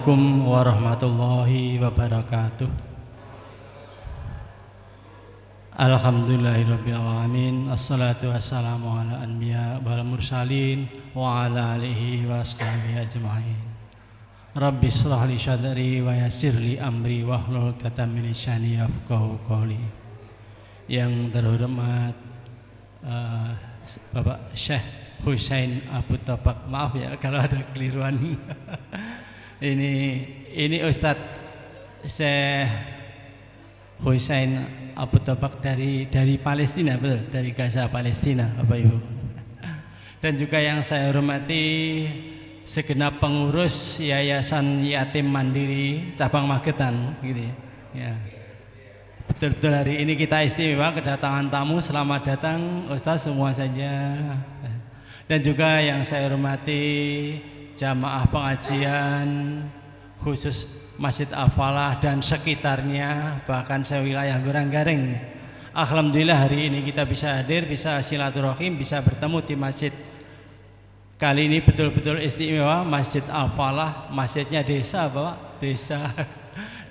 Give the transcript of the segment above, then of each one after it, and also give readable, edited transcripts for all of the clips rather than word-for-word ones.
Assalamualaikum warahmatullahi wabarakatuh. Alhamdulillahirabbil alamin. Assalatu wassalamu ala anbiya wal mursalin wa ala alihi wa ashabihi ajmain. Rabbi shrah li sadri wa yassir li amri wahlul 'uqdatam min lisani yafqahu qawli. Yang terhormat Bapak Syekh Husain Abu Tobak, maaf ya kalau ada keliruan. Ini Ustadz Syekh Husain Abu Tobak dari Palestina, betul, dari Gaza Palestina, Bapak Ibu. Dan juga yang saya hormati segenap pengurus Yayasan Yatim Mandiri cabang Magetan, gitu ya. Ya. Betul-betul hari ini kita istimewa kedatangan tamu. Selamat datang Ustadz semua saja. Dan juga yang saya hormati jamaah pengajian khusus Masjid Al-Falah dan sekitarnya, bahkan sewilayah Goranggaring. Alhamdulillah hari ini kita bisa hadir, bisa silaturahim, bisa bertemu di masjid. Kali ini betul-betul istimewa, Masjid Al-Falah, masjidnya desa, Bapak,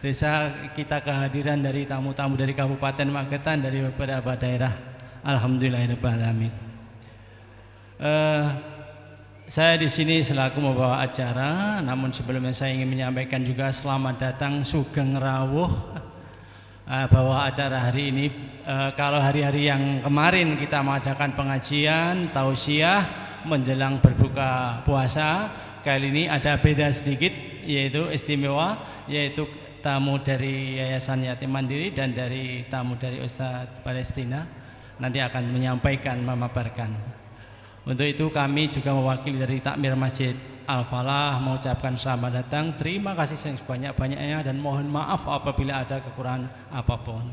desa kita kehadiran dari tamu-tamu dari Kabupaten Magetan, dari beberapa daerah. Alhamdulillahirabbil alamin. Saya di sini selaku membawa acara, namun sebelumnya saya ingin menyampaikan juga selamat datang Sugeng Rawuh bahwa acara hari ini. Kalau hari-hari yang kemarin kita mengadakan pengajian, tausiah menjelang berbuka puasa, kali ini ada beda sedikit, yaitu istimewa, yaitu tamu dari Yayasan Yatim Mandiri dan dari tamu dari Ustadz Palestina nanti akan menyampaikan, memaparkan. Untuk itu kami juga mewakili dari Takmir Masjid Al-Falah mengucapkan selamat datang, terima kasih yang sebanyak-banyaknya dan mohon maaf apabila ada kekurangan apapun.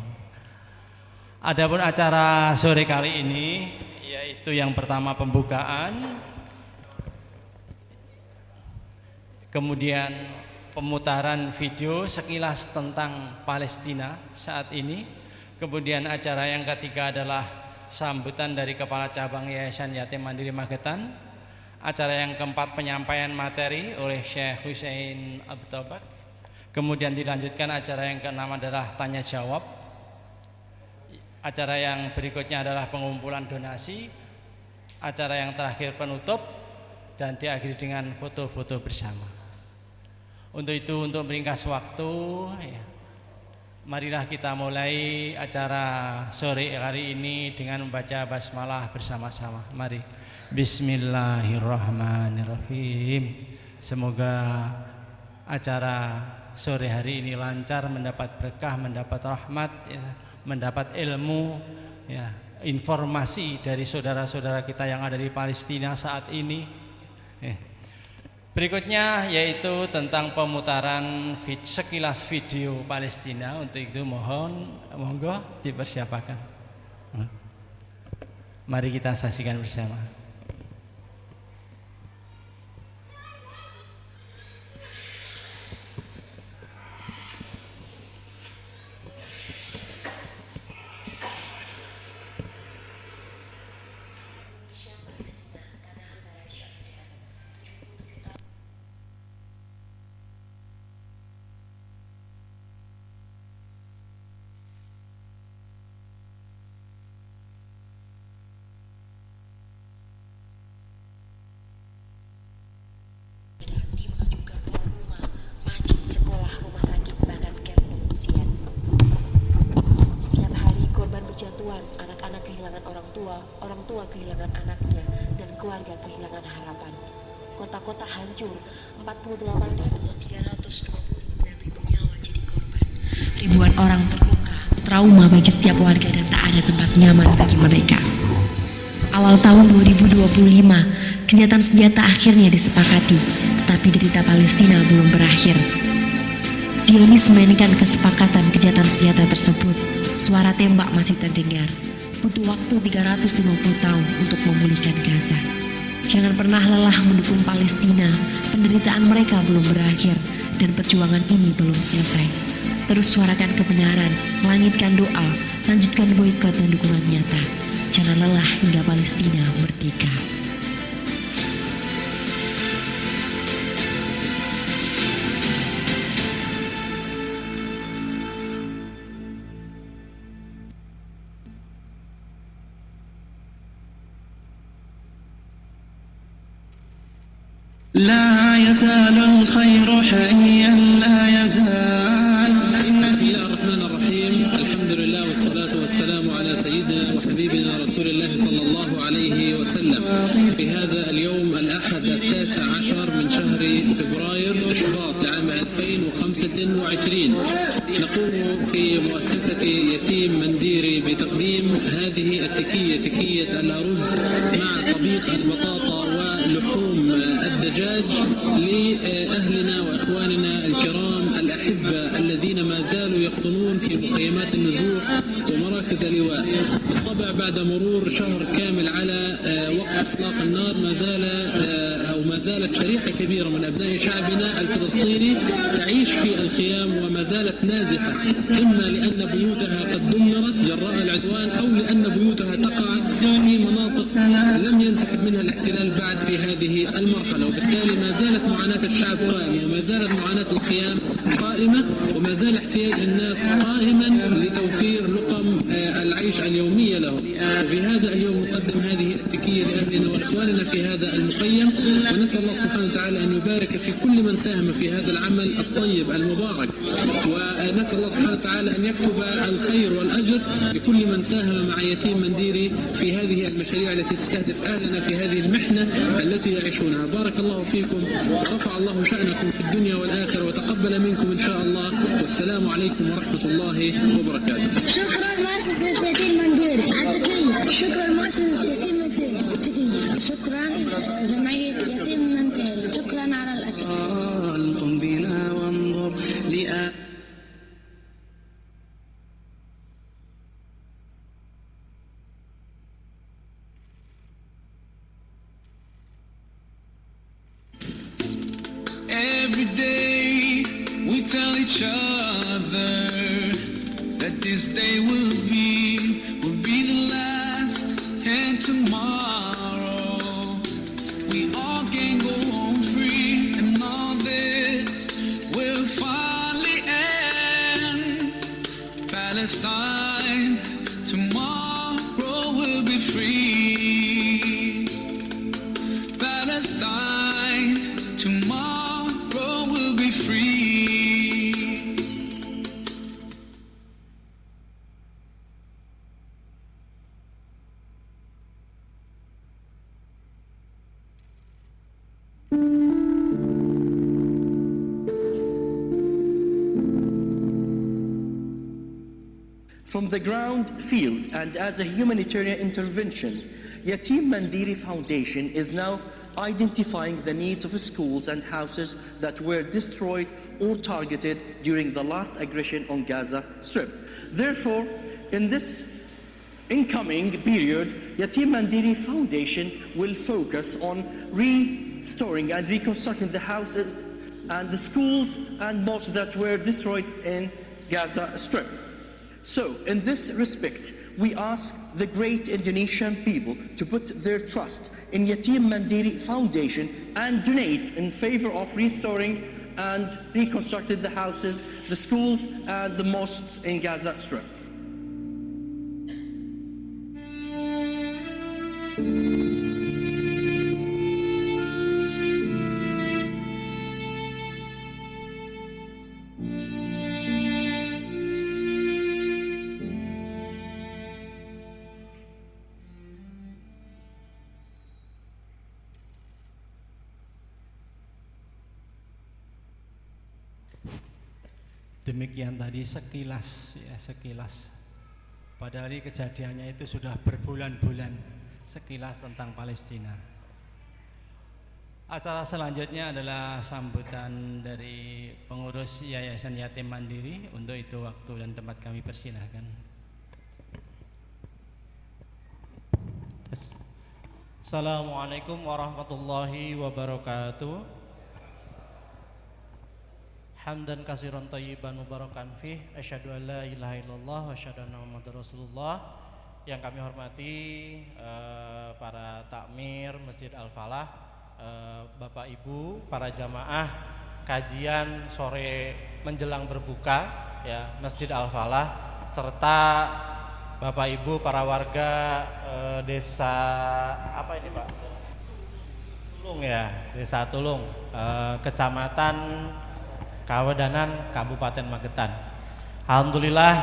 Adapun acara sore kali ini yaitu yang pertama pembukaan, kemudian pemutaran video sekilas tentang Palestina saat ini, kemudian acara yang ketiga adalah sambutan dari Kepala Cabang Yayasan Yatim Mandiri Magetan. Acara yang keempat penyampaian materi oleh Syekh Husain Abu Tobak. Kemudian dilanjutkan acara yang keenam adalah tanya jawab. Acara yang berikutnya adalah pengumpulan donasi. Acara yang terakhir penutup dan diakhiri dengan foto-foto bersama. Untuk itu, untuk meringkas waktu, marilah kita mulai acara sore hari ini dengan membaca basmalah bersama-sama. Mari. Bismillahirrahmanirrahim. Semoga acara sore hari ini lancar, mendapat berkah, mendapat rahmat, mendapat ilmu, informasi dari saudara-saudara kita yang ada di Palestina saat ini. Berikutnya yaitu tentang pemutaran sekilas video Palestina. Untuk itu monggo dipersiapkan. Mari kita saksikan bersama. Anak-anak kehilangan orang tua kehilangan anaknya, dan keluarga kehilangan harapan. Kota-kota hancur, 48.329 nyawa jadi korban. Ribuan orang terluka, trauma bagi setiap warga dan tak ada tempat nyaman bagi mereka. Awal tahun 2025, gencatan senjata akhirnya disepakati, tetapi derita Palestina belum berakhir. Zionis memainkan kesepakatan gencatan senjata tersebut. Suara tembak masih terdengar. Butuh waktu 350 tahun untuk memulihkan Gaza. Jangan pernah lelah mendukung Palestina. Penderitaan mereka belum berakhir dan perjuangan ini belum selesai. Terus suarakan kebenaran, langitkan doa, lanjutkan boikot dan dukungan nyata. Jangan lelah hingga Palestina merdeka. لا يزال الخير حيا لا يزال. بسم الله الرحمن الرحيم. الحمد لله والصلاة والسلام على سيدنا وحبيبنا رسول الله صلى الله عليه وسلم. في هذا اليوم الأحد 19 من شهر فبراير شباط لعام 2025 نقوم في مؤسسة يتيم منديري بتقديم هذه التكية، تكية الأرز مع طبيخ البطاطا ولحوم الدجاج لأهلنا وإخواننا الكرام الأحبة الذين ما زالوا يقطنون في مخيمات النزوح ومراكز اللواء. بالطبع بعد مرور شهر كامل على وقف إطلاق النار ما زالت شريحة كبيرة من أبناء شعبنا الفلسطيني تعيش في الخيام وما زالت نازحة، إما لأن بيوتها قد دمرت جراء العدوان أو لأن بيوتها تقع في مناطق لم ينسحب منها الاحتلال بعد في هذه المرحلة، وبالتالي ما زالت معاناة الشعب قائمة وما زالت معاناة الخيام قائمة وما زال احتياج الناس قائما لتوفير لقم العيش اليومية لهم. وفي هذا اليوم نقدم هذه التكية لأهلنا وإخواننا في هذا المخيم، ونسأل الله سبحانه وتعالى أن يبارك في كل من ساهم في هذا العمل الطيب المبارك، ونسأل الله سبحانه وتعالى أن يكتب الخير والأجر لكل من ساهم مع يتيم منديري في هذه المشاريع التي تستهدف أهلنا في هذه المحنة التي يعيشونها. بارك الله فيكم ورفع الله شأنكم في الدنيا والآخرة وتقبل منكم إن شاء الله، والسلام عليكم ورحمة الله وبركاته. شكرا مؤسسة يتيم منديري على التكية. شكرا مؤسسة يتيم منديري على التكية. شكرا جمعية يتيم منديري. شكرا على الأكل. قم بنا وانظر Every day we tell each other that this day will be the last, and tomorrow we all can go home free, and all this will finally end. Palestine, tomorrow will be free. Palestine, tomorrow will be free. From the ground field and as a humanitarian intervention, Yatim Mandiri Foundation is now identifying the needs of schools and houses that were destroyed or targeted during the last aggression on Gaza Strip. Therefore, in this incoming period, Yatim Mandiri Foundation will focus on restoring and reconstructing the houses and the schools and mosques that were destroyed in Gaza Strip. So, in this respect, we ask the great Indonesian people to put their trust in Yatim Mandiri Foundation and donate in favor of restoring and reconstructing the houses, the schools, and the mosques in Gaza Strip. Demikian tadi sekilas ya, sekilas. Padahal kejadiannya itu sudah berbulan-bulan, sekilas tentang Palestina. Acara selanjutnya adalah sambutan dari pengurus Yayasan Yatim Mandiri. Untuk itu waktu dan tempat kami persilahkan. Assalamualaikum warahmatullahi wabarakatuh. Hamdan katsiran thayyiban mubarakan fih, asyhadu an la ilaha illallah wa asyhadu anna muhammadar rasulullah. Yang kami hormati para takmir Masjid Al-Falah, Bapak Ibu, para jamaah kajian sore menjelang berbuka ya Masjid Al-Falah, serta Bapak Ibu para warga desa apa ini Pak? Tulung ya, Desa Tulung, Kecamatan Kawedanan, Kabupaten Magetan. Alhamdulillah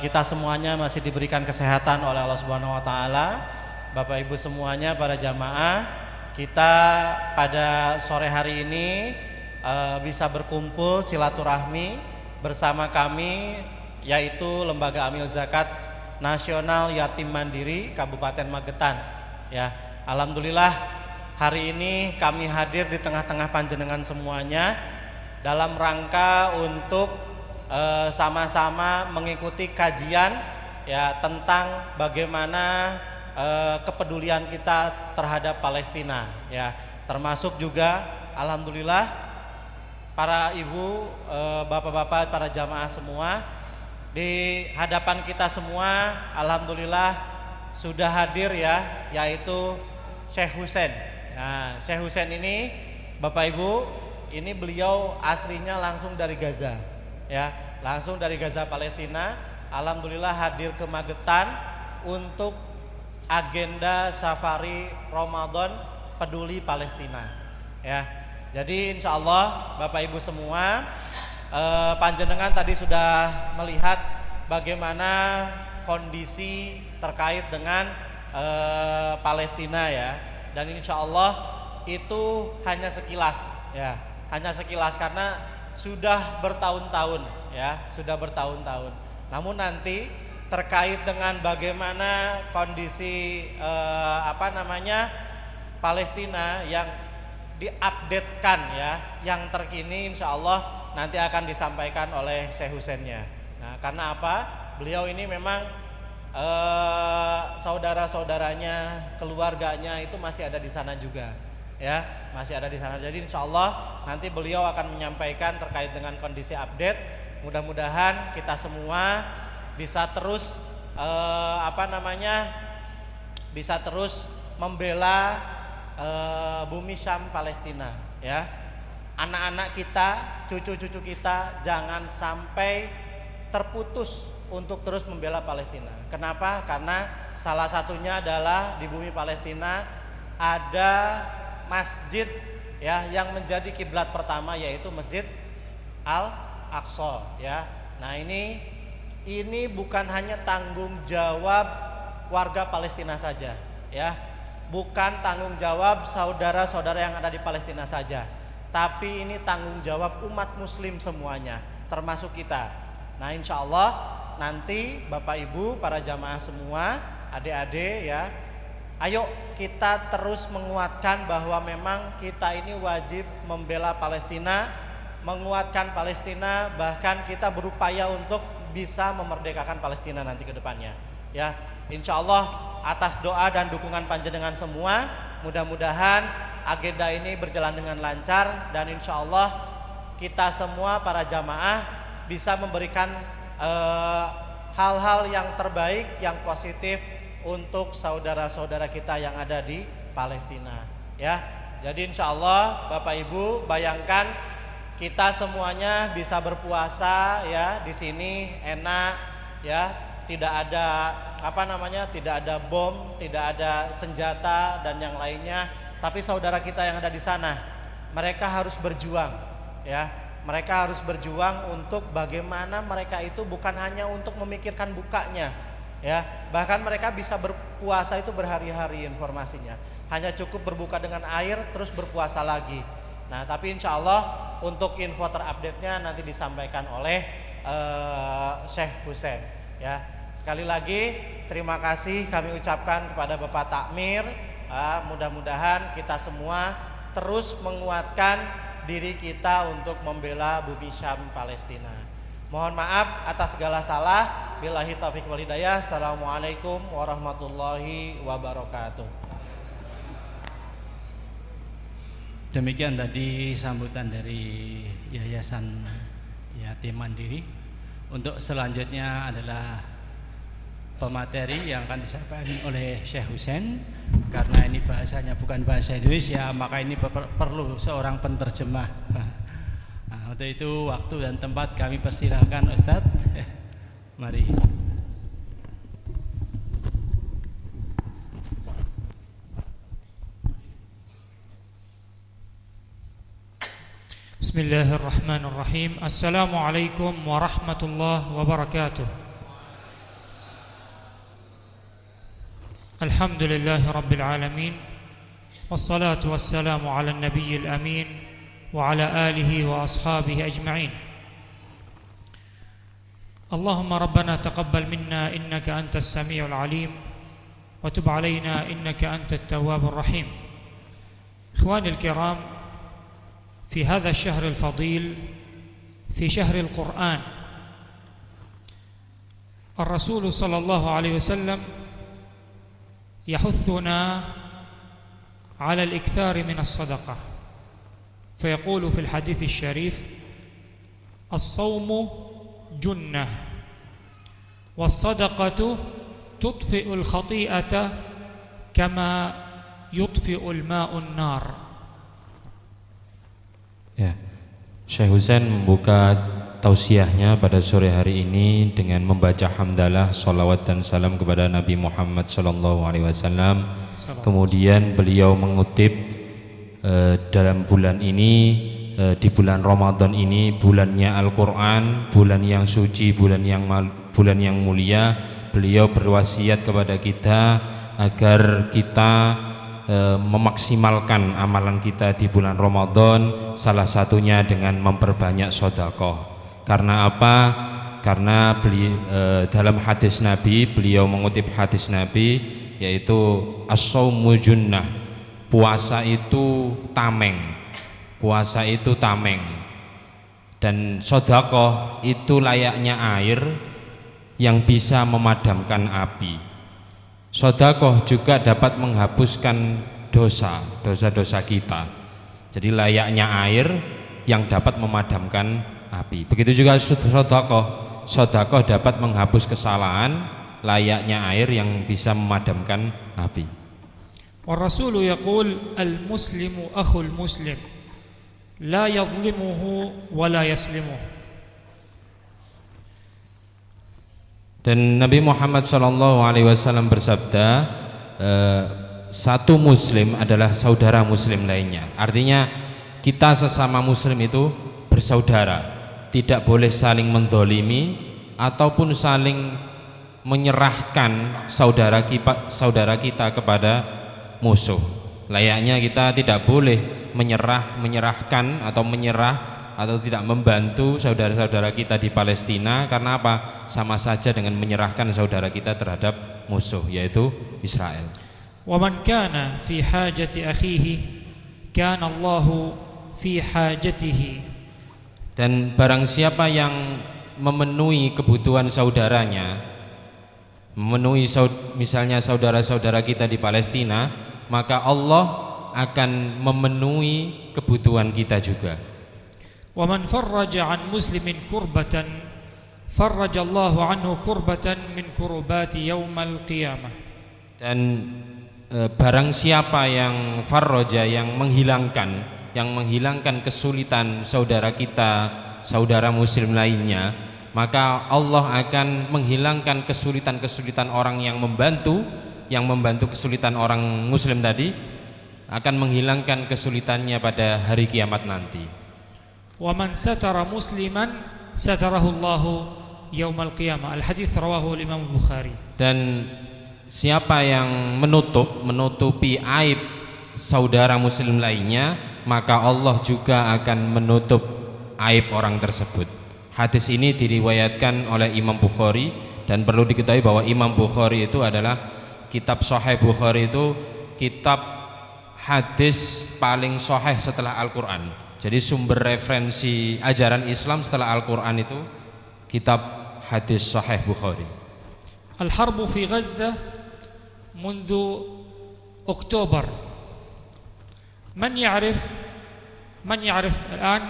kita semuanya masih diberikan kesehatan oleh Allah Subhanahu wa taala. Bapak Ibu semuanya, para jamaah, kita pada sore hari ini bisa berkumpul silaturahmi bersama kami, yaitu Lembaga Amil Zakat Nasional Yatim Mandiri Kabupaten Magetan. Ya, alhamdulillah hari ini kami hadir di tengah-tengah panjenengan semuanya dalam rangka untuk sama-sama mengikuti kajian ya tentang bagaimana kepedulian kita terhadap Palestina, ya, termasuk juga alhamdulillah para ibu, bapak-bapak, para jamaah semua di hadapan kita semua, alhamdulillah sudah hadir ya, yaitu Syekh Husain. Nah, Syekh Husain ini Bapak Ibu, ini beliau aslinya langsung dari Gaza, ya, langsung dari Gaza Palestina. Alhamdulillah hadir ke Magetan untuk agenda safari Ramadan peduli Palestina, ya. Jadi insya Allah Bapak Ibu semua, panjenengan tadi sudah melihat bagaimana kondisi terkait dengan Palestina ya, dan insya Allah itu hanya sekilas ya, hanya sekilas karena sudah bertahun-tahun ya, sudah bertahun-tahun. Namun nanti terkait dengan bagaimana kondisi Palestina yang diupdatekan ya, yang terkini insya Allah nanti akan disampaikan oleh Syekh Husainnya. Nah, karena apa? Beliau ini memang saudara-saudaranya, keluarganya itu masih ada di sana juga, ya, masih ada di sana. Jadi insya Allah nanti beliau akan menyampaikan terkait dengan kondisi update. Mudah-mudahan kita semua bisa terus bisa terus membela bumi Syam Palestina, ya. Anak-anak kita, cucu-cucu kita jangan sampai terputus untuk terus membela Palestina. Kenapa? Karena salah satunya adalah di bumi Palestina ada masjid ya yang menjadi kiblat pertama, yaitu Masjid Al-Aqsa ya. Nah, ini bukan hanya tanggung jawab warga Palestina saja ya. Bukan tanggung jawab saudara-saudara yang ada di Palestina saja, tapi ini tanggung jawab umat muslim semuanya, termasuk kita. Nah, insya Allah nanti Bapak Ibu, para jamaah semua, adik-adik ya, ayo kita terus menguatkan bahwa memang kita ini wajib membela Palestina, menguatkan Palestina, bahkan kita berupaya untuk bisa memerdekakan Palestina nanti ke depannya ya. Insya Allah atas doa dan dukungan panjenengan semua, mudah-mudahan agenda ini berjalan dengan lancar, dan insya Allah kita semua para jamaah bisa memberikan hal-hal yang terbaik, yang positif untuk saudara-saudara kita yang ada di Palestina ya. Jadi insya Allah Bapak Ibu bayangkan kita semuanya bisa berpuasa ya di sini enak ya, tidak ada tidak ada bom, tidak ada senjata dan yang lainnya. Tapi saudara kita yang ada di sana, mereka harus berjuang ya. Mereka harus berjuang untuk bagaimana mereka itu bukan hanya untuk memikirkan bukanya ya, bahkan mereka bisa berpuasa itu berhari-hari, informasinya hanya cukup berbuka dengan air terus berpuasa lagi. Nah, tapi insya Allah untuk info terupdate-nya nanti disampaikan oleh Syekh Husain ya. Sekali lagi terima kasih kami ucapkan kepada Bapak Takmir. Mudah-mudahan kita semua terus menguatkan diri kita untuk membela bumi Syam Palestina. Mohon maaf atas segala salah. Billahi taufiq wal hidayah. Assalamualaikum warahmatullahi wabarakatuh. Demikian tadi sambutan dari Yayasan Yatim Mandiri. Untuk selanjutnya adalah pemateri yang akan disampaikan oleh Syekh Husain. Karena ini bahasanya bukan bahasa Indonesia, maka ini perlu seorang penterjemah. Nah, untuk itu waktu dan tempat kami persilahkan Ustadz. Mari. Bismillahirrahmanirrahim. Assalamualaikum warahmatullahi wabarakatuh. Alhamdulillahi rabbil alamin. Wassalatu wassalamu ala nabiyil amin wa ala alihi wa ashabihi ajma'in. Allahumma rabbana taqabbal minna innaka antas samiul alim wa tub alaina innaka antat tawwabur rahim. Ikhwanil kiram, في هذا الشهر الفضيل في شهر القرآن الرسول صلى الله عليه وسلم يحثنا على الإكثار من الصدقة فيقول في الحديث الشريف الصوم جنة والصدقة تطفئ الخطيئة كما يطفئ الماء النار. Ya, Syekh Husain membuka tausiahnya pada sore hari ini dengan membaca hamdalah, salawat dan salam kepada Nabi Muhammad SAW. Kemudian beliau mengutip dalam bulan ini, di bulan Ramadan ini, bulannya Al-Quran, bulan yang suci, bulan yang mulia. Beliau berwasiat kepada kita agar kita memaksimalkan amalan kita di bulan Ramadan, salah satunya dengan memperbanyak sedekah. Karena apa? Karena dalam hadis Nabi, beliau mengutip hadis Nabi, yaitu as-shaumu junnah, puasa itu tameng, puasa itu tameng, dan sedekah itu layaknya air yang bisa memadamkan api. Sedekah juga dapat menghapuskan dosa-dosa kita. Jadi layaknya air yang dapat memadamkan api. Begitu juga sedekah dapat menghapus kesalahan, layaknya air yang bisa memadamkan api. Wa Rasulu yaqul al-muslimu akhul muslim la yadhlimuhu wa la yaslimuhu. Dan Nabi Muhammad SAW bersabda, satu muslim adalah saudara muslim lainnya. Artinya kita sesama muslim itu bersaudara, tidak boleh saling mendolimi ataupun saling menyerahkan saudara kita kepada musuh. Layaknya kita tidak boleh menyerahkan atau menyerah atau tidak membantu saudara-saudara kita di Palestina. Karena apa? Sama saja dengan menyerahkan saudara kita terhadap musuh, yaitu Israel. Wa man kana fi hajati akhihi kana Allahu fi hajatihi. Dan barang siapa yang memenuhi kebutuhan saudaranya, memenuhi misalnya saudara-saudara kita di Palestina, maka Allah akan memenuhi kebutuhan kita juga. Wa man farraja an muslimin kurbatan farrajallahu anhu kurbatan min kurubati yaumal qiyamah. Dan barang siapa yang farraja, yang menghilangkan kesulitan saudara kita, saudara muslim lainnya, maka Allah akan menghilangkan kesulitan-kesulitan orang yang membantu kesulitan orang muslim tadi, akan menghilangkan kesulitannya pada hari kiamat nanti. Wa man satara musliman satarahu Allahu yaumal qiyamah. Al-hadits rawahu Imam Bukhari. Dan siapa yang menutupi aib saudara muslim lainnya, maka Allah juga akan menutup aib orang tersebut. Hadis ini diriwayatkan oleh Imam Bukhari, dan perlu diketahui bahwa Imam Bukhari itu adalah kitab Sahih Bukhari itu kitab hadis paling sahih setelah Al-Quran. Jadi sumber referensi ajaran Islam setelah Al-Quran itu kitab hadis Sahih Bukhari. Al-harbu fi Gaza منذ أكتوبر. من يعرف الآن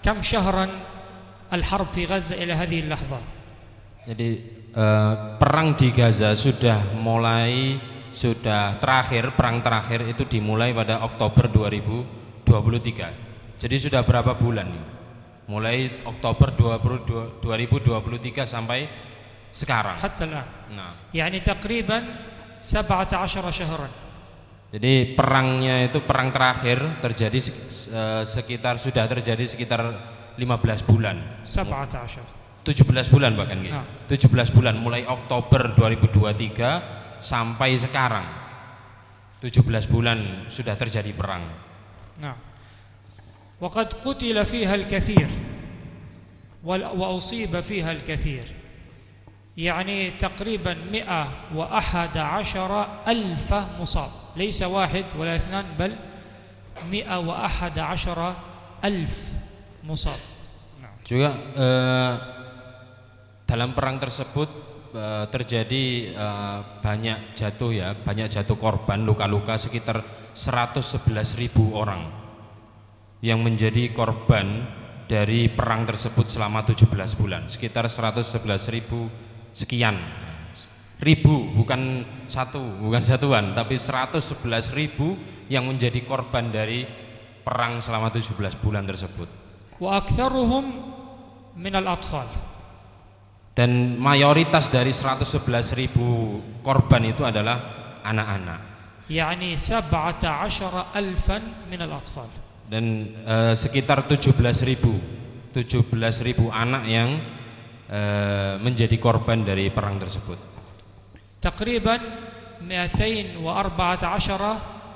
كم شهرا الحرب في غزة إلى هذه اللحظة؟ Jadi perang di Gaza perang terakhir itu dimulai pada Oktober 2023. Jadi sudah berapa bulan nih? Mulai Oktober 2023 sampai sekarang. حتى الآن. Nah. يعني تقريبا 17 شهرا. Jadi perangnya itu perang terakhir terjadi sudah terjadi sekitar 15 bulan. 17 bulan bahkan gitu. 17 bulan mulai Oktober 2023 sampai sekarang. 17 bulan sudah terjadi perang. Nah. وقد قتل فيها الكثير وأصيب فيها الكثير يعني تقريبا 111,000 مصاب ليس واحد ولا اثنان بل 111,000 مصاب. Juga dalam perang tersebut terjadi banyak jatuh korban, luka-luka sekitar 111.000 orang yang menjadi korban dari perang tersebut selama 17 bulan, sekitar 111.000 sekian ribu, bukan satuan, tapi 111.000 yang menjadi korban dari perang selama 17 bulan tersebut. Wa aktsaruhum minal atfal. Dan mayoritas dari 111.000 korban itu adalah anak-anak. Yani 17,000 minal atfal. Dan sekitar 17.000 anak yang menjadi korban dari perang tersebut. Takriban 214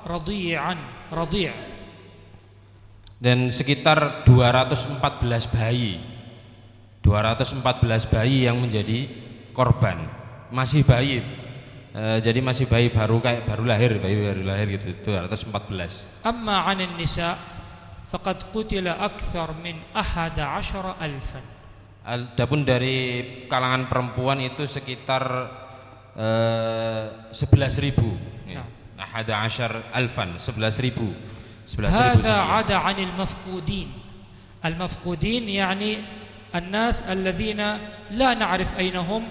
radhi'. Dan sekitar 214 bayi yang menjadi korban, masih bayi. Jadi masih bayi baru lahir gitu, 214. Amma 'anil nisa faqad qutila akthar min 11,000. Adapun dari kalangan perempuan itu sekitar 11.000. Ahada ashar alfan, 11.000. هذا عدا عن المفقودين. المفقودين يعني الناس الذين لا نعرف أين هم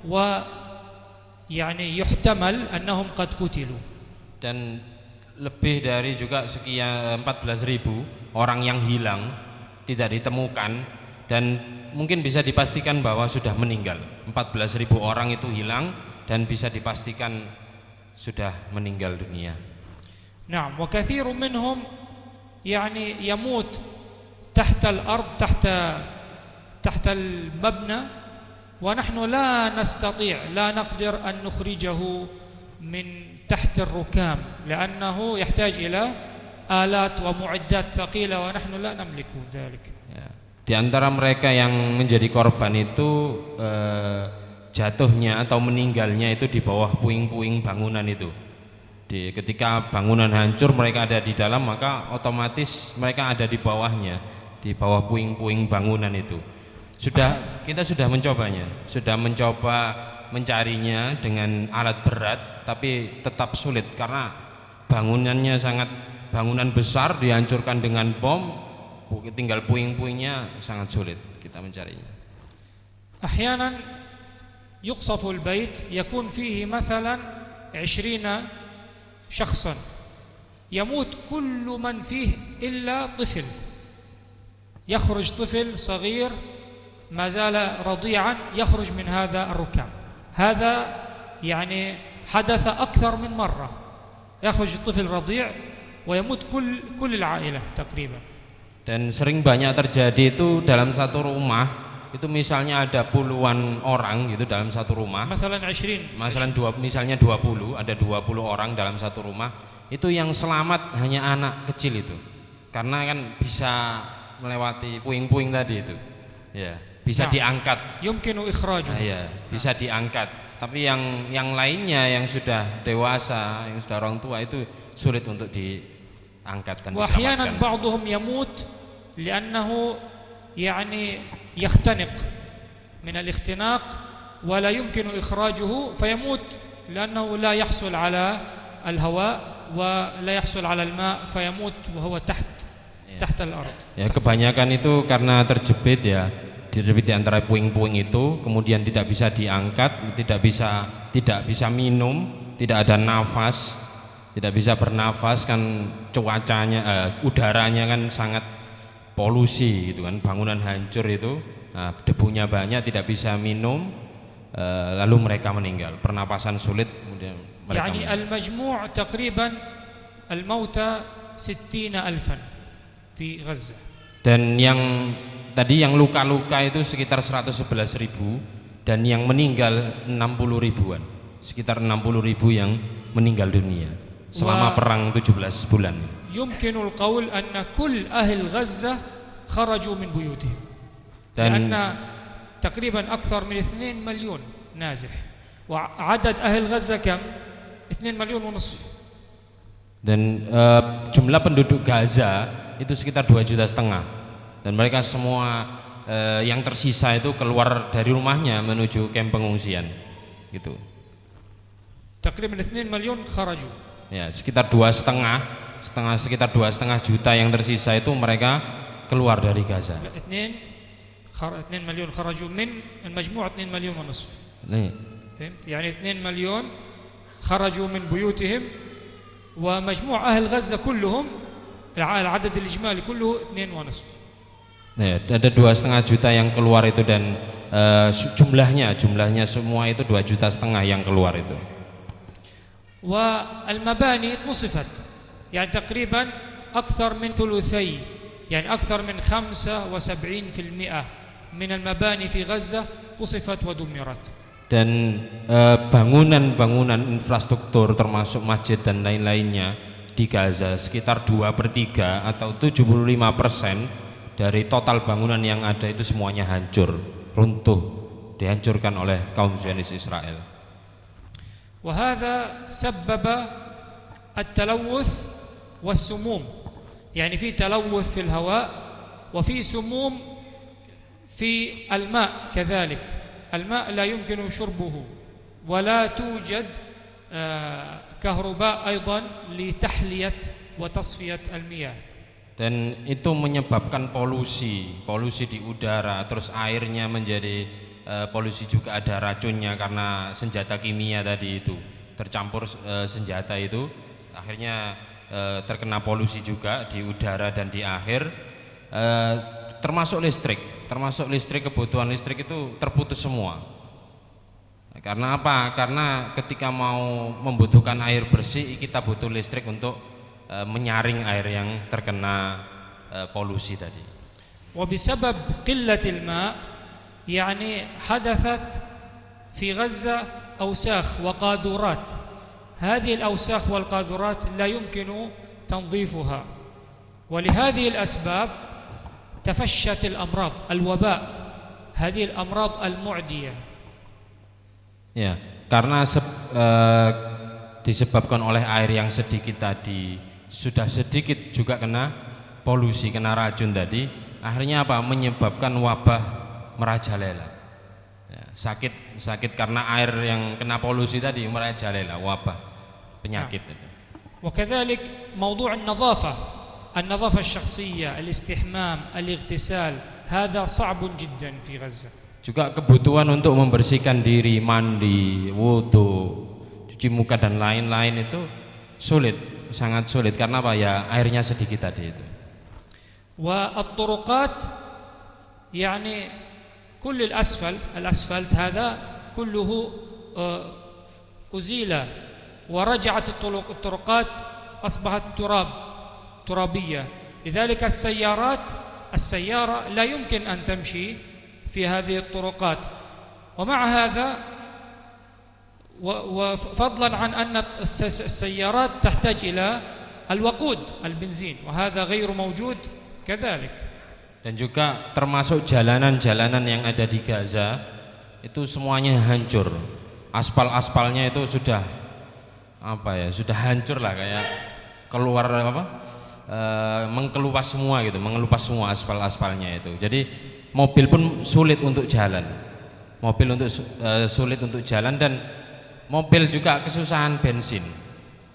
ويعني يحتمل أنهم قد قتلوا. Dan lebih dari juga sekian 14.000 orang yang hilang, tidak ditemukan dan mungkin bisa dipastikan bahwa sudah meninggal. 14.000 orang itu hilang dan bisa dipastikan sudah meninggal dunia. نعم وكثير منهم يعني يموت تحت الأرض تحت المبنى ونحن لا نقدر أن نخرجه من تحت الركام لأنه يحتاج إلى آلات ومعدات ثقيلة ونحن لا نملك ذلك. Di antara mereka yang menjadi korban itu jatuhnya atau meninggalnya itu di bawah puing-puing bangunan itu. Ketika bangunan hancur mereka ada di dalam, maka otomatis mereka ada di bawahnya, di bawah puing-puing bangunan itu. Kita sudah mencobanya, sudah mencoba mencarinya dengan alat berat, tapi tetap sulit karena bangunannya bangunan besar dihancurkan dengan bom, tinggal puing-puingnya sangat sulit kita mencarinya. أحيانا يقصف البيت يكون فيه مثلا 20 شخصا يموت كل من فيه إلا طفل، يخرج طفل صغير ما زال رضيعا يخرج من هذا الركام. هذا يعني حدث أكثر من مرة، يخرج الطفل رضيع ويموت كل العائلة تقريبا. Dan sering banyak terjadi itu dalam satu rumah. Itu misalnya ada puluhan orang gitu dalam satu rumah. Misalnya 20, ada 20 orang dalam satu rumah. Itu yang selamat hanya anak kecil itu. Karena kan bisa melewati puing-puing tadi itu. Ya, bisa diangkat. Yumkinu ikhrajuh. Ya, bisa diangkat. Tapi yang lainnya yang sudah dewasa, yang sudah orang tua itu sulit untuk diangkat dan diselamatkan. Wa ahyanan ba'dhum yamut li'annahu يعني يختنق من الاختناق ولا يمكن إخراجه فيموت لأنه لا يحصل على الهواء ولا يحصل على الماء فيموت وهو تحت الأرض. Ya, kebanyakan itu karena terjepit di antara puing-puing itu, kemudian tidak bisa diangkat, tidak bisa minum, tidak ada nafas, tidak bisa bernafas kan cuacanya, udaranya kan sangat polusi gitu kan, bangunan hancur itu, debunya banyak, tidak bisa minum, lalu mereka meninggal, pernapasan sulit, kemudian mereka يعني المجموع تقريبا الموتى 60,000 في غزة. Dan yang tadi yang luka-luka itu sekitar 111.000 dan yang meninggal 60 ribuan, sekitar 60 ribu yang meninggal dunia selama perang 17 bulan. يمكن القول أن كل أهل غزة خرجوا من بيوتهم لأن تقريبا أكثر من 2 مليون نازح وعدد أهل غزة كم؟ 2,5 مليون. Dan jumlah penduduk Gaza itu sekitar 2,5 juta dan mereka semua yang tersisa itu keluar dari rumahnya menuju kamp pengungsian gitu. تقريبا 2 مليون خرجوا. Ya, sekitar 2,5 juta yang tersisa itu mereka keluar dari Gaza. 2 مليون خرجوا من المجموع 2,5 مليون. فهمت؟ يعني 2 مليون خرجوا من بيوتهم ومجموع أهل غزة كلهم العدد الإجمالي كله 2,5. Ya, ada 2,5 juta yang keluar itu dan jumlahnya semua itu 2,5 juta yang keluar itu. والمباني قصفت يعني تقريبا أكثر من ثلثي يعني أكثر من 75% من المباني في غزة قصفت ودمرت. Dan bangunan infrastruktur termasuk masjid dan lain-lainnya di Gaza sekitar 2/3 atau 75% dari total bangunan yang ada itu semuanya hancur, runtuh, dihancurkan oleh kaum Zionis Israel. وهذا سبب التلوث والسموم يعني في تلوث في الهواء وفي سموم في الماء كذلك. الماء لا يمكن شربه ولا توجد كهرباء أيضا لتحلية وتصفية المياه. Dan itu menyebabkan polusi di udara, terus airnya menjadi polusi juga, ada racunnya karena senjata kimia tadi itu tercampur senjata itu akhirnya terkena polusi juga di udara dan di air, termasuk listrik, kebutuhan listrik itu terputus semua. Karena apa? Karena ketika mau membutuhkan air bersih kita butuh listrik untuk menyaring air yang terkena polusi tadi. وبسبب قلة الماء يعني حدثت في غزة أوساخ وقاذورات. هذه الأوساخ والقاذورات لا يمكن تنظيفها ولهذه الأسباب تفشت الأمراض الوباء هذه الأمراض المعدية. Ya, karena disebabkan oleh air yang sedikit tadi, sudah sedikit juga kena polusi, kena racun tadi, akhirnya apa? Menyebabkan wabah merajalela. Ya, sakit karena air yang kena polusi tadi merajalela, wabah penyakit. وكذلك موضوع النظافة الشخصية الاستحمام الاغتسال هذا صعب جدا في غزة. Juga kebutuhan untuk membersihkan diri, mandi, wudu, cuci muka dan lain-lain itu sulit, sangat sulit karena apa? Ya airnya sedikit tadi itu. والطرقات يعني كل الأسفلت هذا كله أزيل ورجعت الطرقات أصبحت ترابية. لذلك السيارة لا يمكن أن تمشي في هذه الطرقات. ومع هذا وفضلا عن أن السيارات تحتاج إلى الوقود البنزين وهذا غير موجود كذلك. Dan juga termasuk jalanan-jalanan yang ada di Gaza itu semuanya hancur. Aspalnya itu sudah sudah hancur lah, kayak keluar mengelupas semua gitu, mengelupas semua aspalnya itu. Jadi mobil pun sulit untuk jalan. Sulit untuk jalan dan mobil juga kesusahan bensin,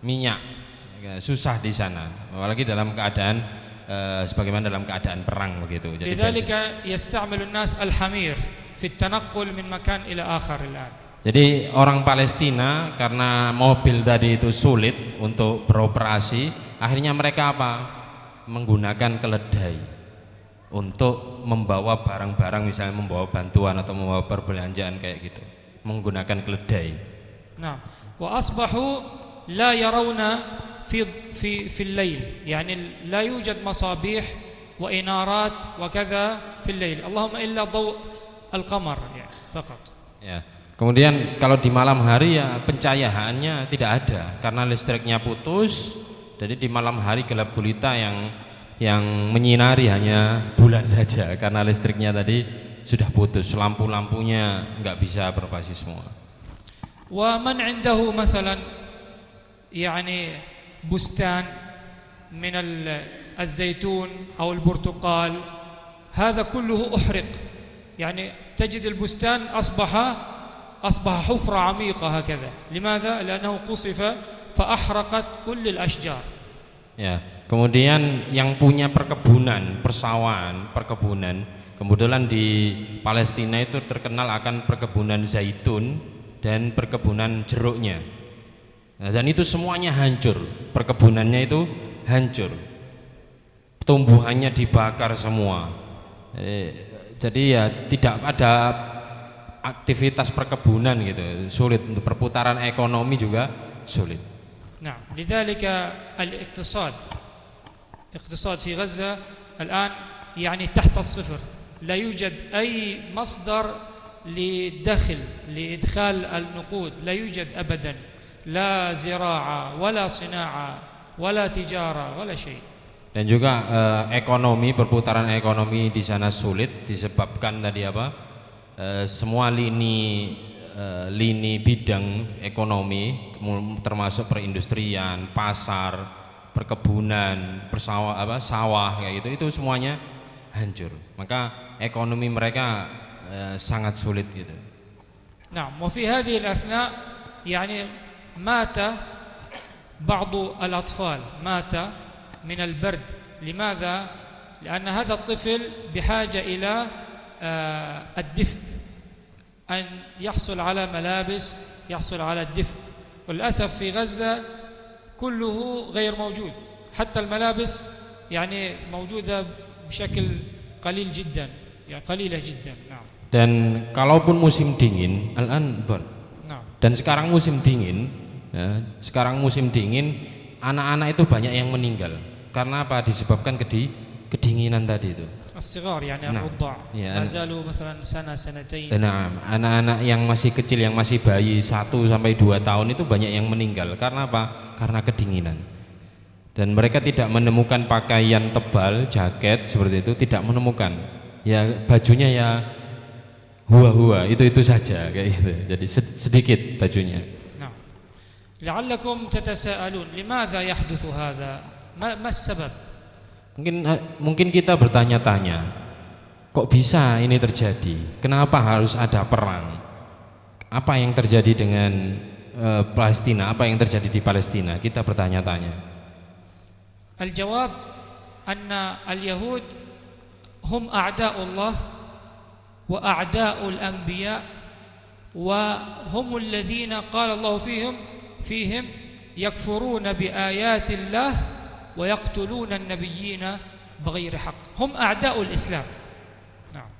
minyak, susah di sana. Apalagi dalam keadaan sebagaimana dalam keadaan perang begitu. لذلك يستعمل الناس الحمير في التنقل من مكان إلى آخر الآن. Jadi orang Palestina karena mobil tadi itu sulit untuk beroperasi, akhirnya mereka menggunakan keledai untuk membawa barang-barang, misalnya membawa bantuan atau membawa perbelanjaan kayak gitu, menggunakan keledai. Nah, wa asbahu la yarawna في الليل، يعني لا يوجد مصابيح وإنارات وكذا في الليل، اللهم إلا ضوء القمر يعني فقط. Ya. Kemudian kalau di malam hari ya pencahayaannya tidak ada karena listriknya putus. Jadi di malam hari gelap gulita yang menyinari hanya bulan saja karena listriknya tadi sudah putus, lampu-lampunya nggak bisa beroperasi semua. ومن عنده مثلا يعني بستان من الزيتون أو البرتقال هذا كله أحرق، يعني تجد البستان أصبح حفرة عميقة هكذا. لماذا؟ لأنه قصف فأحرقت كل الأشجار. Ya, kemudian yang punya perkebunan, perkebunan, kebetulan di Palestina itu terkenal akan perkebunan zaitun dan perkebunan jeruknya. Nah, dan itu semuanya hancur, perkebunannya itu hancur, tumbuhannya dibakar semua. Jadi ya tidak ada aktivitas perkebunan gitu, sulit untuk perputaran ekonomi juga sulit. نعم، لذلك الاقتصاد في غزة الآن يعني تحت الصفر، لا يوجد أي مصدر لدخل لإدخال النقود، لا يوجد أبدا، لا زراعة ولا صناعة ولا تجارة ولا شيء. Dan juga ekonomi, perputaran ekonomi di sana sulit disebabkan tadi semua lini bidang ekonomi termasuk perindustrian, pasar, perkebunan, sawah kayak gitu, itu semuanya hancur. Maka ekonomi mereka sangat sulit gitu. Nah, وفي هذه الأثناء يعني مات بعض الأطفال من البرد. لماذا؟ لأن هذا الطفل بحاجة إلى الدفء، أن يحصل على ملابس، يحصل على الدفء. والأسف في غزة كله غير موجود، حتى الملابس يعني موجودة بشكل قليل جدا، يعني قليلة جدا. نعم. Dan kalaupun musim dingin, dan sekarang musim dingin, anak-anak itu banyak yang meninggal. Karena apa? Disebabkan kedinginan tadi itu. الصغار يعني الرضع ما زالوا مثلا سنة سنتين. Nah, anak-anak yang masih kecil, yang masih bayi 1 sampai 2 tahun itu banyak yang meninggal. Karena apa? Karena kedinginan. Dan mereka tidak menemukan pakaian tebal, jaket seperti itu, tidak menemukan. Ya bajunya ya hua-hua, itu saja kayak gitu. Jadi sedikit bajunya. Nah. لعلكم تتساءلون لماذا يحدث هذا؟ ما السبب؟ Mungkin kita bertanya-tanya, kok bisa ini terjadi? Kenapa harus ada perang? Apa yang terjadi dengan Palestina? Apa yang terjadi di Palestina? Kita bertanya-tanya. Al-jawab anna al-yahud hum a'da'ullah wa a'da'ul anbiya wa humul ladzina qala Allah fihim yakfuruna bi ayatillah ويقتلون النبيين بغير حق هم أعداء الإسلام. Nah.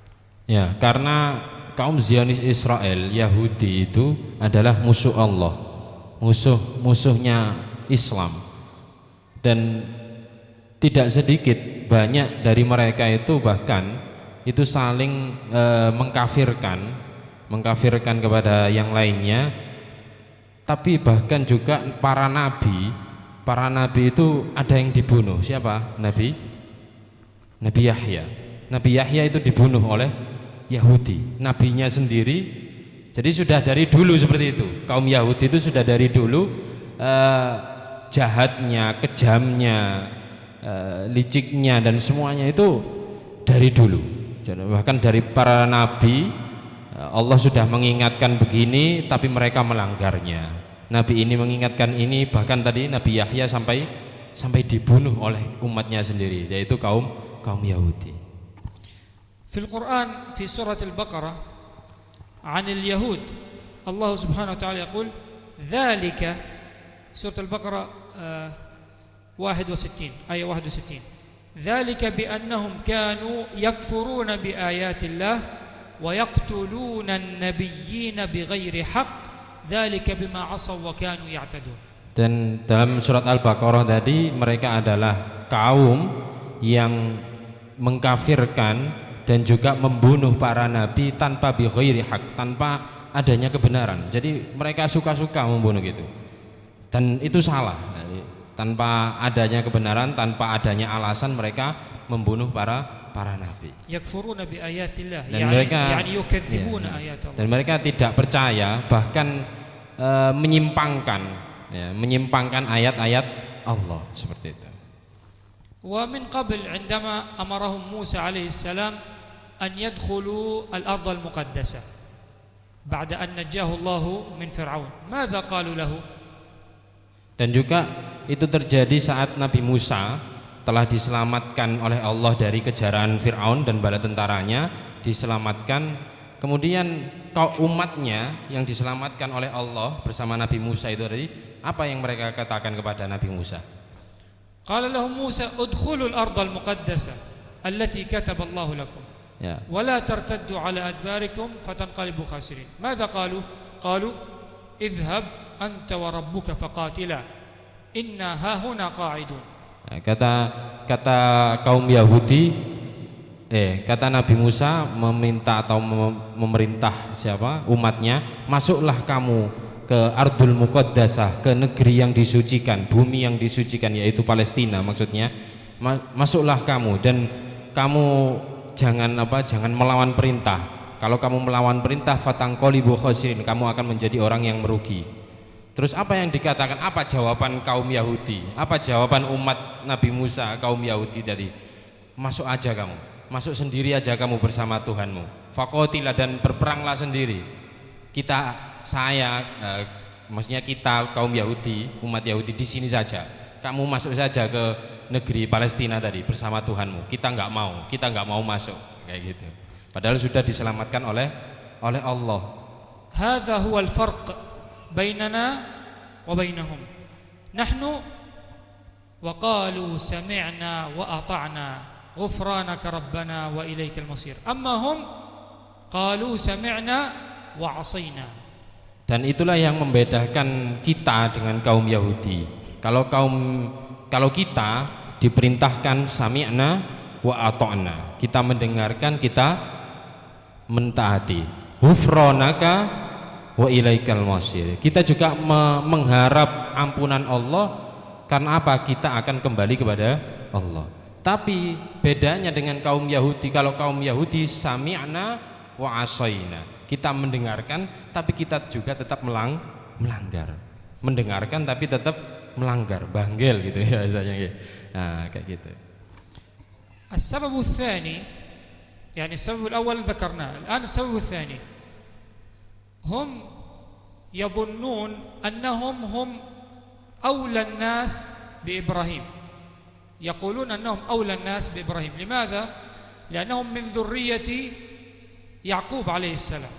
Ya, karena kaum Zionis Israel, Yahudi itu adalah musuh Allah, musuhnya Islam. Dan tidak sedikit, banyak dari mereka itu bahkan itu saling mengkafirkan kepada yang lainnya. Tapi bahkan juga para nabi itu ada yang dibunuh. Siapa? Nabi Yahya. Nabi Yahya itu dibunuh oleh Yahudi, nabinya sendiri. Jadi sudah dari dulu seperti itu. Kaum Yahudi itu sudah dari dulu jahatnya, kejamnya, liciknya dan semuanya itu dari dulu. Bahkan dari para nabi Allah sudah mengingatkan begini, tapi mereka melanggarnya. Nabi ini mengingatkan ini, bahkan tadi Nabi Yahya sampai dibunuh oleh umatnya sendiri, yaitu kaum Yahudi. Di Al-Quran, di surat Al-Baqarah, an al-Yahud, Allah Subhanahu wa taala yaqul, "Dzalika", surat Al-Baqarah 61, ayat 61. "Dzalika bi annahum kanu yakfuruna bi ayatillah wa yaqtuluna an-nabiyyina bighairi haqq. Dzalika bima 'asaw wa kanu ya'tadun." Dan dalam surat Al-Baqarah tadi mereka adalah kaum yang mengkafirkan dan juga membunuh para nabi tanpa bi ghairi haq, tanpa adanya kebenaran. Jadi mereka suka-suka membunuh gitu. Dan itu salah. Jadi, tanpa adanya kebenaran, tanpa adanya alasan mereka membunuh para nabi. Yakfuruna bi ayatillah, Dan mereka yukadzibuna ayatallah. Dan mereka tidak percaya, bahkan menyimpangkan ayat-ayat Allah seperti itu. ومن قبل عندما أمرهم موسى عليه السلام أن يدخلوا الأرض المقدسة بعد أن نجاه الله من فرعون ماذا قالوا له؟ Dan juga itu terjadi saat Nabi Musa telah diselamatkan oleh Allah dari kejaran Fir'aun dan bala tentaranya, diselamatkan. Kemudian umatnya yang diselamatkan oleh Allah bersama Nabi Musa itu tadi, apa yang mereka katakan kepada Nabi Musa? قال لهم موسى ادخلوا الأرض المقدسة التي كتب الله لكم ولا ترتدوا على أدباركم فتنقلبوا خاسرين. ماذا قالوا؟ قالوا اذهب أنت وربك فقاتلا إنا هاهنا قاعدون. Kata kaum Yahudi, kata Nabi Musa meminta atau memerintah umatnya, masuklah kamu ke Ardul Muqaddasah, ke negeri yang disucikan, bumi yang disucikan, yaitu Palestina maksudnya. Masuklah kamu dan kamu jangan melawan perintah. Kalau kamu melawan perintah fatangqalibu khasirin, kamu akan menjadi orang yang merugi. Terus apa yang dikatakan? Apa jawaban kaum Yahudi? Apa jawaban umat Nabi Musa kaum Yahudi tadi? Masuk aja kamu, masuk sendiri aja kamu bersama Tuhanmu. Faqatila, dan berperanglah sendiri. Maksudnya kita kaum Yahudi, umat Yahudi di sini saja. Kamu masuk saja ke negeri Palestina tadi bersama Tuhanmu. Kita nggak mau masuk kayak gitu. Padahal sudah diselamatkan oleh Allah. Hadza huwa al-farq bainana wa bainahum. Nahnu wa qalu sami'na wa ata'na ghufranaka rabbana wa ilaikal masir. Amma hum qalu sami'na wa 'asayna. Dan itulah yang membedakan kita dengan kaum Yahudi. Kalau kita diperintahkan sami'na wa ata'na, kita mendengarkan, kita mentaati. Ghufranaka wa ilaikal masir. Kita juga mengharap ampunan Allah, karena apa? Kita akan kembali kepada Allah. Tapi bedanya dengan kaum Yahudi, kalau kaum Yahudi sami'na wa asayna, kita mendengarkan tapi kita juga tetap melanggar. Mendengarkan tapi tetap melanggar, banggel gitu ya biasanya. Nah, kayak gitu. السبب الثاني يعني السبب الأول ذكرناه، الآن السبب الثاني هم يظنون أنهم هم أولى الناس بإبراهيم، يقولون أنهم أولى الناس بإبراهيم. لماذا؟ لأنهم من ذرية Yaqub alaihissalam.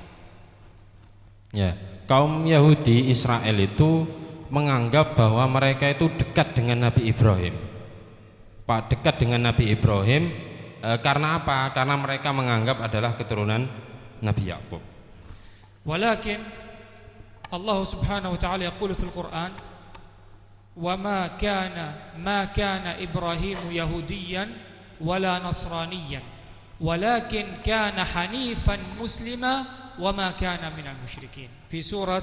Ya, kaum Yahudi Israel itu menganggap bahwa mereka itu dekat dengan Nabi Ibrahim. Dekat dengan Nabi Ibrahim karena apa? Karena mereka menganggap adalah keturunan Nabi Yaqub. Walakin Allah Subhanahu wa ta'ala yaqulu fil Quran, "Wa ma kana Ibrahim Yahudiyan wala Nasraniyan." ولكن كان حنيفا مسلما وما كان من المشركين في سورة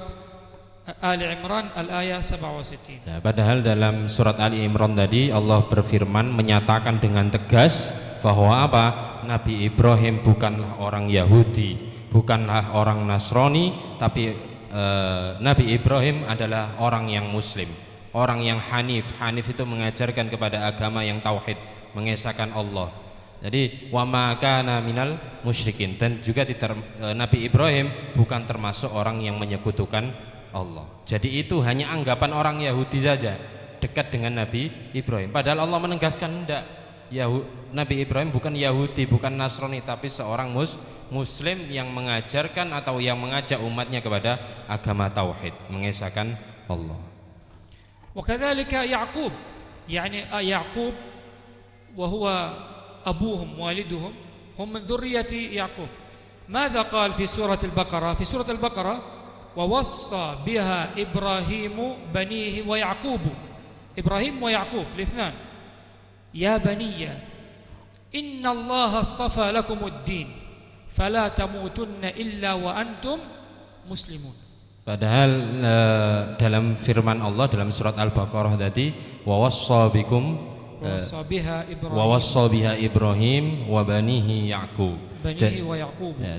آل عمران الآية 67. Ya, padahal dalam surat Ali Imran tadi Allah berfirman menyatakan dengan tegas bahwa apa? Nabi Ibrahim bukanlah orang Yahudi, bukanlah orang Nasrani, tapi Nabi Ibrahim adalah orang yang muslim, orang yang hanif. Hanif itu mengajarkan kepada agama yang tauhid, mengesahkan Allah. Jadi wa ma kana minal musyrikin, dan juga Nabi Ibrahim bukan termasuk orang yang menyekutukan Allah. Jadi itu hanya anggapan orang Yahudi saja dekat dengan Nabi Ibrahim. Padahal Allah menegaskan enggak. Nabi Ibrahim bukan Yahudi, bukan Nasrani, tapi seorang muslim yang mengajarkan atau yang mengajak umatnya kepada agama tauhid, mengesahkan Allah. Wa kadzalika Yaqub, yani Yaqub wa huwa أبوهم والدهم هم من ذرية يعقوب. ماذا قال في سورة البقرة؟ في سورة البقرة ووصى بها إبراهيم بنيه ويعقوب إبراهيم ويعقوب الاثنان يا بني إن الله اصطفى لكم الدين فلا تموتن إلا وأنتم مسلمون. Padahal dalam firman Allah dalam surat Al-Baqarah tadi wawassa biha Ibrahim wa banihi Yaqub.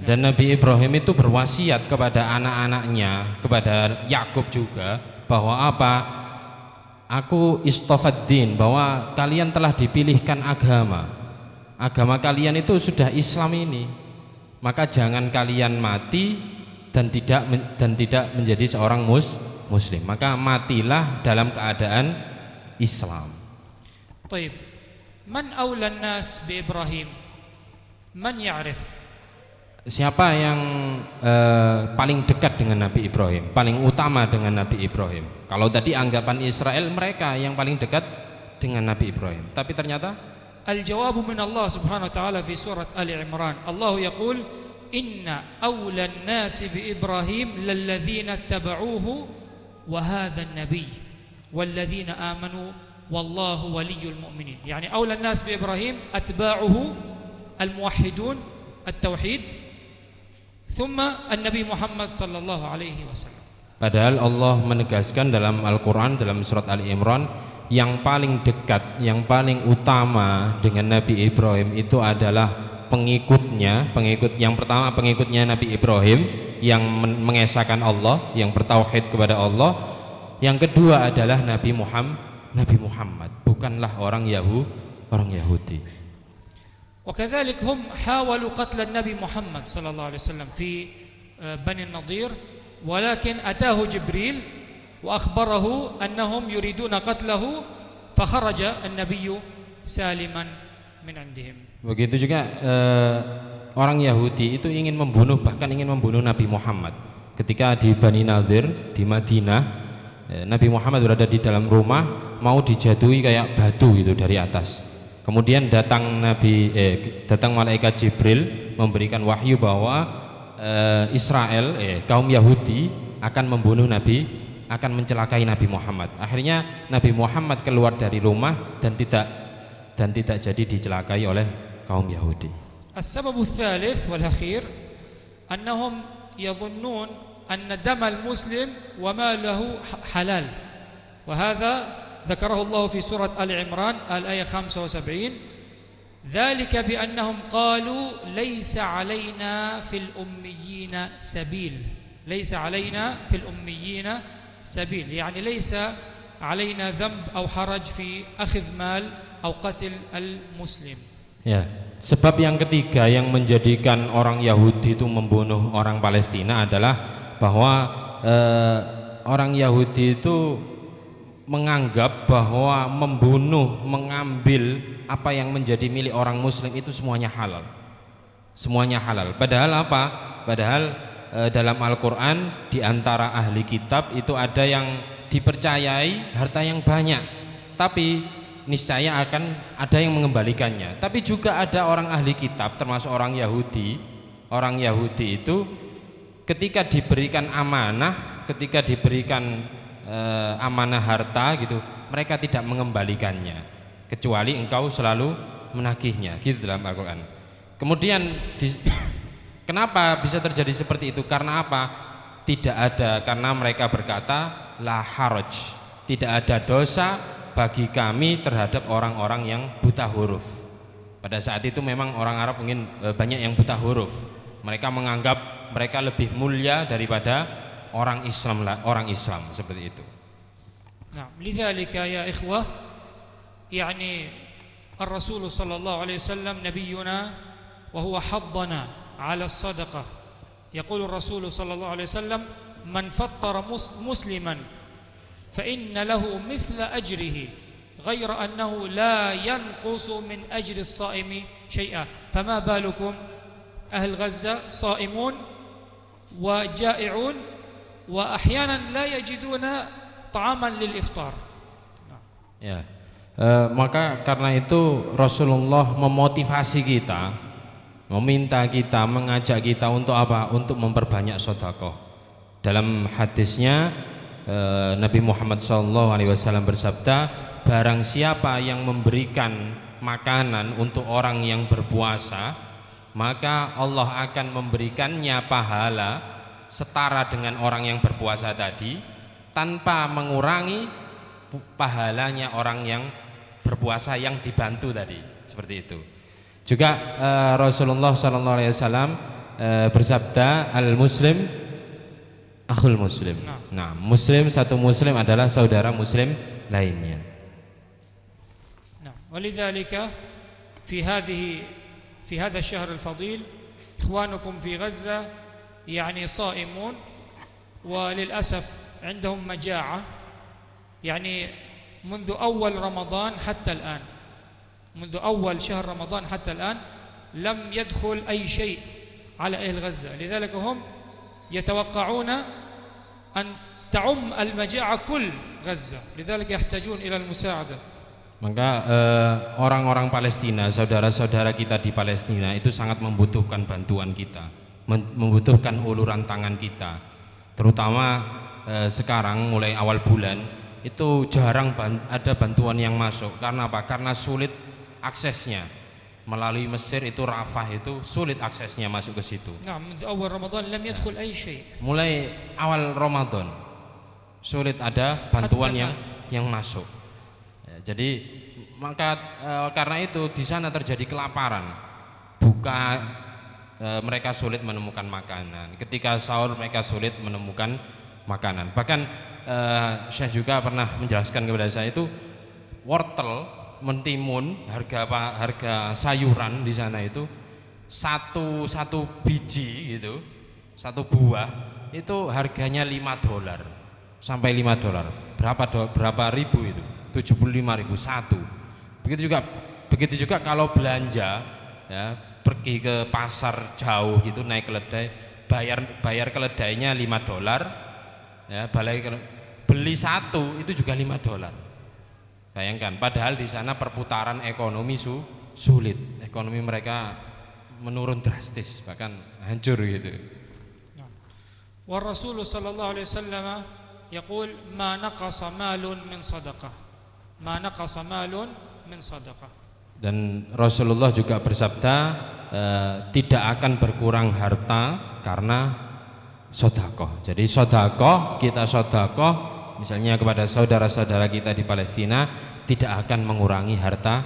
Dan Nabi Ibrahim itu berwasiat kepada anak-anaknya, kepada Yakub juga, bahwa apa? Aku istofaddin, bahwa kalian telah dipilihkan agama. Agama kalian itu sudah Islam ini. Maka jangan kalian mati dan tidak menjadi seorang muslim. Maka matilah dalam keadaan Islam. طيب من أولى الناس بإبراهيم؟ من يعرف؟ Siapa yang paling dekat dengan Nabi Ibrahim, paling utama dengan Nabi Ibrahim? Kalau tadi anggapan Israel, mereka yang paling dekat dengan Nabi Ibrahim. Tapi ternyata الجواب من الله سبحانه وتعالى في سورة آل عمران. الله يقول إن أولى الناس بإبراهيم للذين اتبعوه وهذا النبي والذين آمنوا والله ولي المؤمنين. يعني أولى الناس بإبراهيم أتباعه الموحدون التوحيد ثم النبي محمد صلى الله عليه وسلم. Padahal Allah menegaskan dalam Al-Quran dalam surat Ali Imran, yang paling dekat, yang paling utama dengan Nabi Ibrahim itu adalah pengikutnya. Yang pertama pengikutnya Nabi Ibrahim yang mengesahkan Allah, yang bertauhid kepada Allah. Yang kedua adalah Nabi Muhammad, bukanlah orang Yahudi. وكذلك هم حاولوا قتل النبي محمد صلى الله عليه وسلم في بني النضير ولكن أتاه جبريل وأخبره أنهم يريدون قتله فخرج النبي سالما من عندهم. Begitu juga orang Yahudi itu bahkan ingin membunuh Nabi Muhammad. Ketika di Bani Nadir di Madinah, Nabi Muhammad berada di dalam rumah, mau dijatuhi kayak batu itu dari atas. Kemudian datang malaikat Jibril memberikan wahyu bahwa Israel, kaum Yahudi akan membunuh Nabi, akan mencelakai Nabi Muhammad. Akhirnya Nabi Muhammad keluar dari rumah dan tidak jadi dicelakai oleh kaum Yahudi. السبب الثالث والأخير أنهم يظنون أن دم المسلم وماله حلال وهذا ذكره الله في سورة آل عمران الآية 75 ذلك بأنهم قالوا ليس علينا في الأميين سبيل يعني ليس علينا ذنب أو حرج في أخذ مال أو قتل المسلم. Ya, sebab yang ketiga yang menjadikan orang Yahudi itu membunuh orang Palestina adalah bahwa orang Yahudi itu menganggap bahwa mengambil apa yang menjadi milik orang Muslim itu semuanya halal. Padahal apa? Padahal dalam Al-Quran di antara ahli kitab itu ada yang dipercayai harta yang banyak, tapi niscaya akan ada yang mengembalikannya. Tapi juga ada orang ahli kitab termasuk orang Yahudi itu ketika diberikan amanah, amanah harta gitu, mereka tidak mengembalikannya kecuali engkau selalu menagihnya, gitu dalam Al-Quran. Kemudian kenapa bisa terjadi seperti itu? Karena apa? Karena mereka berkata la haraj, tidak ada dosa bagi kami terhadap orang-orang yang buta huruf. Pada saat itu memang orang Arab banyak yang buta huruf. Mereka menganggap mereka lebih mulia daripada orang Islam seperti itu. Nah, لذلك يا إخوة يعني الرسول صلى الله عليه وسلم نبينا وهو حضنا على الصدقة. يقول الرسول صلى الله عليه وسلم من فطر مسلما فإن له مثل أجره غير أنه لا ينقص من أجر الصائم شيئا. فما بالكم أهل غزة صائمون وجائعون وأحيانا لا يجدون طعاما للإفطار. Ya, maka karena itu Rasulullah memotivasi kita, meminta kita, mengajak kita untuk apa? Untuk memperbanyak sedekah. Dalam hadisnya Nabi Muhammad SAW bersabda, barang siapa yang memberikan makanan untuk orang yang berpuasa, maka Allah akan memberikannya pahala setara dengan orang yang berpuasa tadi, tanpa mengurangi pahalanya orang yang berpuasa yang dibantu tadi. Seperti itu. Juga Rasulullah SAW bersabda, al-muslim akhul muslim. Nah, muslim, satu muslim adalah saudara muslim lainnya. Nah, ولذلك في هذا الشهر الفضيل إخوانكم في غزة يعني صائمون وللأسف عندهم مجاعة يعني منذ أول رمضان حتى الآن، منذ أول شهر رمضان حتى الآن لم يدخل أي شيء على أهل غزة، لذلك هم يتوقعون أن تعم المجاعة كل غزة، لذلك يحتاجون إلى المساعدة. Maka orang-orang Palestina, saudara-saudara kita di Palestina itu sangat membutuhkan bantuan kita, membutuhkan uluran tangan kita. Terutama sekarang mulai awal bulan itu jarang ada bantuan yang masuk. Karena apa? Karena sulit aksesnya. Melalui Mesir itu Rafah itu sulit aksesnya masuk ke situ. Mulai awal Ramadan sulit ada bantuan yang masuk. Ya, jadi karena itu di sana terjadi kelaparan. Mereka sulit menemukan makanan. Ketika sahur mereka sulit menemukan makanan. Bahkan Syekh juga pernah menjelaskan kepada saya itu wortel, mentimun, harga sayuran di sana itu satu biji gitu, satu buah itu harganya $5 sampai $5. Berapa ribu itu? 75.000 satu. Begitu juga kalau belanja ya, pergi ke pasar jauh gitu naik keledai, bayar keledainya $5 ya, beli satu itu juga $5. Bayangkan, padahal di sana perputaran ekonomi sulit, ekonomi mereka menurun drastis, bahkan hancur gitu. Wa Rasulullah sallallahu alaihi wasallam yaqul ma naqasa malun min sadaqah, ma naqasa malun min sadaqah. Dan Rasulullah juga bersabda, tidak akan berkurang harta karena sedekah. Jadi sedekah, kita sedekah misalnya kepada saudara-saudara kita di Palestina tidak akan mengurangi harta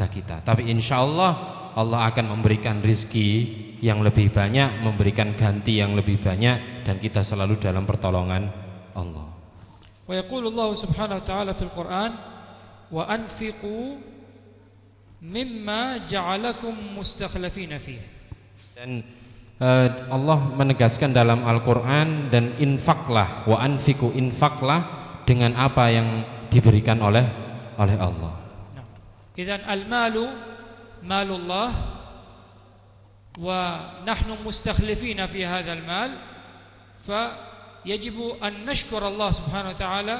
kita, tapi insya Allah Allah akan memberikan rizki yang lebih banyak, memberikan ganti yang lebih banyak, dan kita selalu dalam pertolongan Allah. Wa yaqulu Allah subhanahu wa ta'ala fil Quran wa anfiqu mimma ja'alakum mustakhlifina fihi. Dan Allah menegaskan dalam Al-Quran, dan infaklah, wa anfiku, infaklah dengan apa yang diberikan oleh Allah. Idzan al-malu malullah wa nahnu mustakhlifina fi hadzal mal, fa yajibu an nashkur Allah subhanahu wa ta'ala.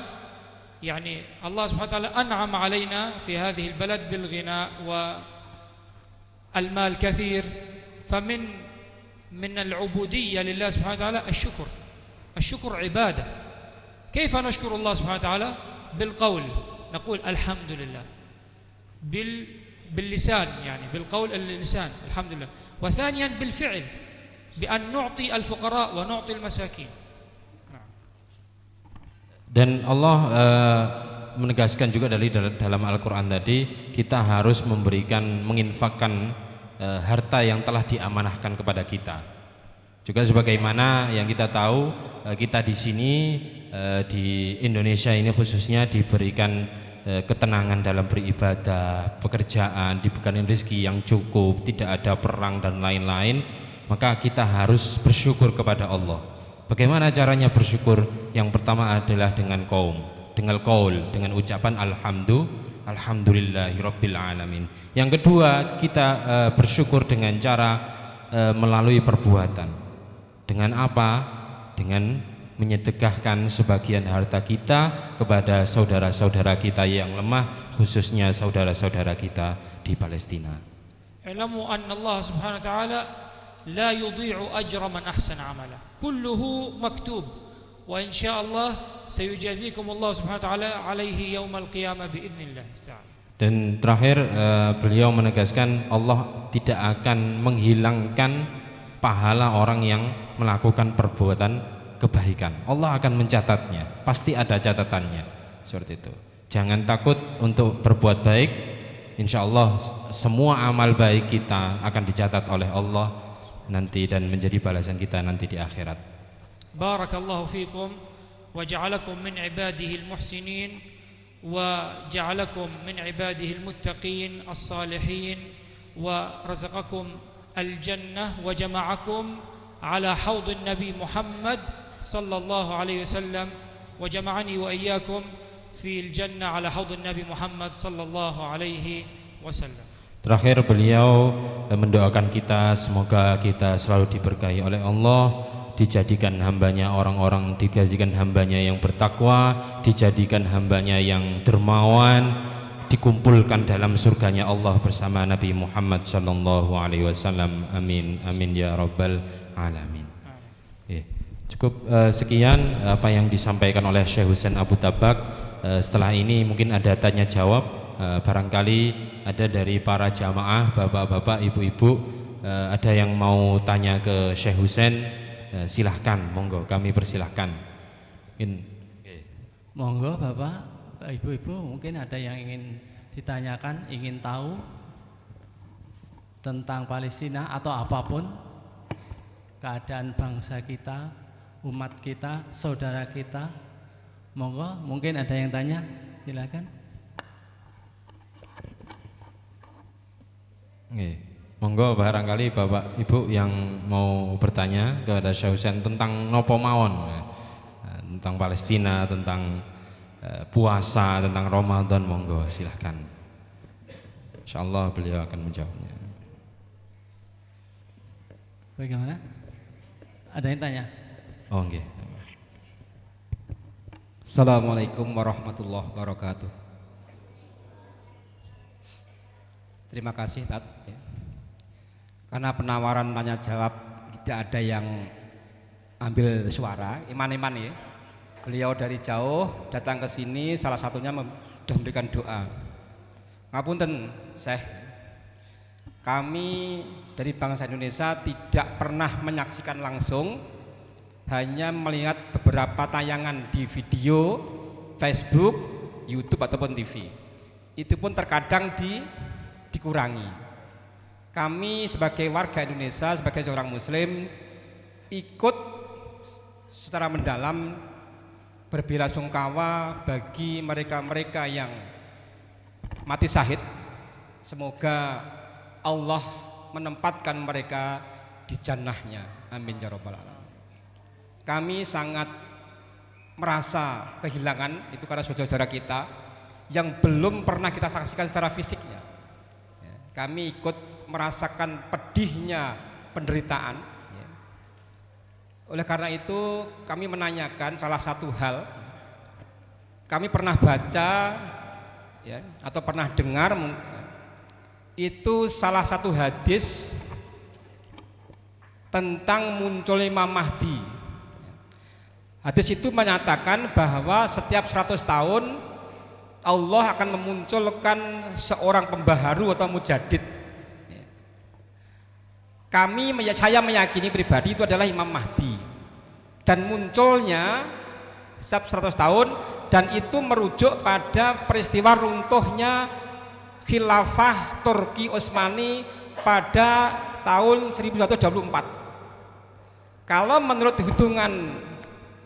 يعني الله سبحانه وتعالى أنعم علينا في هذه البلد بالغناء والمال كثير، من العبودية لله سبحانه وتعالى الشكر عبادة. كيف نشكر الله سبحانه وتعالى؟ بالقول، نقول الحمد لله، باللسان يعني بالقول اللسان الحمد لله، وثانيا بالفعل بأن نعطي الفقراء ونعطي المساكين. Dan Allah menegaskan juga dalam Al-Quran tadi, kita harus menginfakkan harta yang telah diamanahkan kepada kita. Juga sebagaimana yang kita tahu, kita di sini di Indonesia ini khususnya diberikan ketenangan dalam beribadah, pekerjaan, diberikan rezeki yang cukup, tidak ada perang dan lain-lain, maka kita harus bersyukur kepada Allah. Bagaimana caranya bersyukur? Yang pertama adalah dengan dengan ucapan alhamdulillahirabbil alamin. Yang kedua, kita bersyukur dengan cara melalui perbuatan. Dengan apa? Dengan menyedekahkan sebagian harta kita kepada saudara-saudara kita yang lemah, khususnya saudara-saudara kita di Palestina. Ilamu anna Allah subhanahu wa ta'ala la yudhi'u ajra man ahsana amala, kulluhu maktub وإن شاء الله سيجازيكم الله سبحانه وتعالى عليه يوم القيامة بإذن الله تعالى. Dan terakhir beliau menegaskan Allah tidak akan menghilangkan pahala orang yang melakukan perbuatan kebaikan. Allah akan mencatatnya, pasti ada catatannya. Seperti itu. Jangan takut untuk berbuat baik. Insya Allah semua amal baik kita akan dicatat oleh Allah nanti dan menjadi balasan kita nanti di akhirat. Barakallahu fikum wa ja'alakum min ibadihi al-muhsinin وجعلكم من عباده المتقين الصالحين ورزقكم الجنة وجمعكم على حوض النبي محمد صلى الله عليه وسلم وجمعني وإياكم في الجنة على حوض النبي محمد صلى الله عليه وسلم. Terakhir beliau mendoakan kita semoga kita selalu diberkahi oleh Allah, dijadikan hambanya orang-orang, dijadikan hambanya yang bertakwa, dijadikan hambanya yang dermawan, dikumpulkan dalam surganya Allah bersama Nabi Muhammad sallallahu alaihi wasallam. Amin amin ya rabbal alamin. Cukup sekian apa yang disampaikan oleh Syekh Husain Abu Tabak. Setelah ini mungkin ada tanya jawab, barangkali ada dari para jamaah, bapak-bapak, ibu-ibu, ada yang mau tanya ke Syekh Husain. Silahkan, monggo, kami persilahkan. Monggo Bapak, Ibu-ibu, mungkin ada yang ingin ditanyakan, ingin tahu tentang Palestina atau apapun, keadaan bangsa kita, umat kita, saudara kita. Monggo, mungkin ada yang tanya, silakan. Monggo barangkali Bapak Ibu yang mau bertanya kepada Syekh Husain tentang nopo mawon, tentang Palestina, tentang puasa, tentang Ramadan, monggo silahkan. Insyaallah beliau akan menjawabnya. Bagaimana? Ada yang tanya? Oh nggih. Assalamualaikum warahmatullahi wabarakatuh. Terima kasih Tat. Karena penawaran tanya jawab tidak ada yang ambil suara, iman-iman ya. Beliau dari jauh datang ke sini, salah satunya sudah memberikan doa. Ngapunten, Syekh, kami dari bangsa Indonesia tidak pernah menyaksikan langsung, hanya melihat beberapa tayangan di video, Facebook, YouTube ataupun TV. Itu pun terkadang dikurangi. Kami sebagai warga Indonesia, sebagai seorang muslim, ikut secara mendalam berbelasungkawa bagi mereka-mereka yang mati syahid. Semoga Allah menempatkan mereka di jannahnya. Amin ya rabbal alamin. Kami sangat merasa kehilangan itu karena saudara-saudara kita yang belum pernah kita saksikan secara fisiknya. Kami ikut merasakan pedihnya penderitaan. Oleh karena itu kami menanyakan salah satu hal. Kami pernah baca ya, atau pernah dengar itu salah satu hadis tentang muncul Imam Mahdi. Hadis itu menyatakan bahwa setiap 100 tahun Allah akan memunculkan seorang pembaharu atau mujaddid. Saya meyakini pribadi itu adalah Imam Mahdi, dan munculnya setiap 100 tahun, dan itu merujuk pada peristiwa runtuhnya khilafah Turki Utsmani pada tahun 1124. Kalau menurut hitungan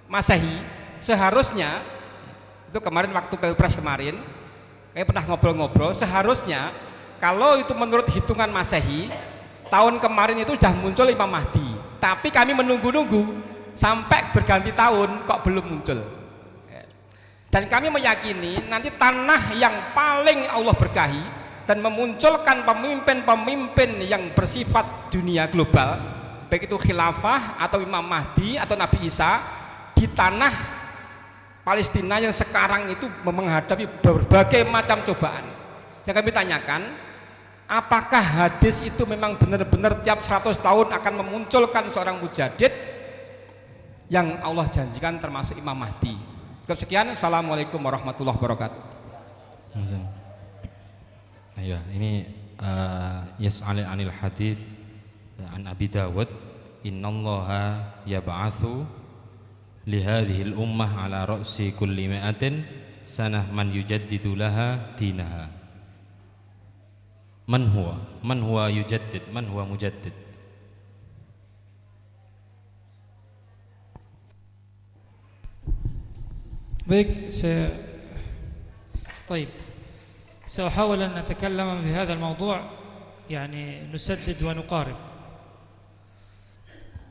Masehi seharusnya, itu kemarin waktu Pilpres kemarin kayak pernah ngobrol-ngobrol, seharusnya kalau itu menurut hitungan Masehi tahun kemarin itu sudah muncul Imam Mahdi, tapi kami menunggu-nunggu sampai berganti tahun kok belum muncul. Dan kami meyakini nanti tanah yang paling Allah berkahi dan memunculkan pemimpin-pemimpin yang bersifat dunia global, baik itu khilafah atau Imam Mahdi atau Nabi Isa, di tanah Palestina yang sekarang itu menghadapi berbagai macam cobaan. Yang kami tanyakan, apakah hadis itu memang benar-benar tiap 100 tahun akan memunculkan seorang mujaddid? yang Allah janjikan termasuk Imam Mahdi. Cukup sekian. Assalamualaikum warahmatullahi wabarakatuh. Ya, ini yas'al anil hadis an Abi Dawud, innallaha yab'atsu li hadhihi al-ummah ala ra'si kulli mi'atin sanah man yujaddidu laha dinaha. Man huwa yujaddid, man huwa mujaddid. Baik, طيب سأحاول أن نتكلم في هذا الموضوع يعني نسدد ونقارب.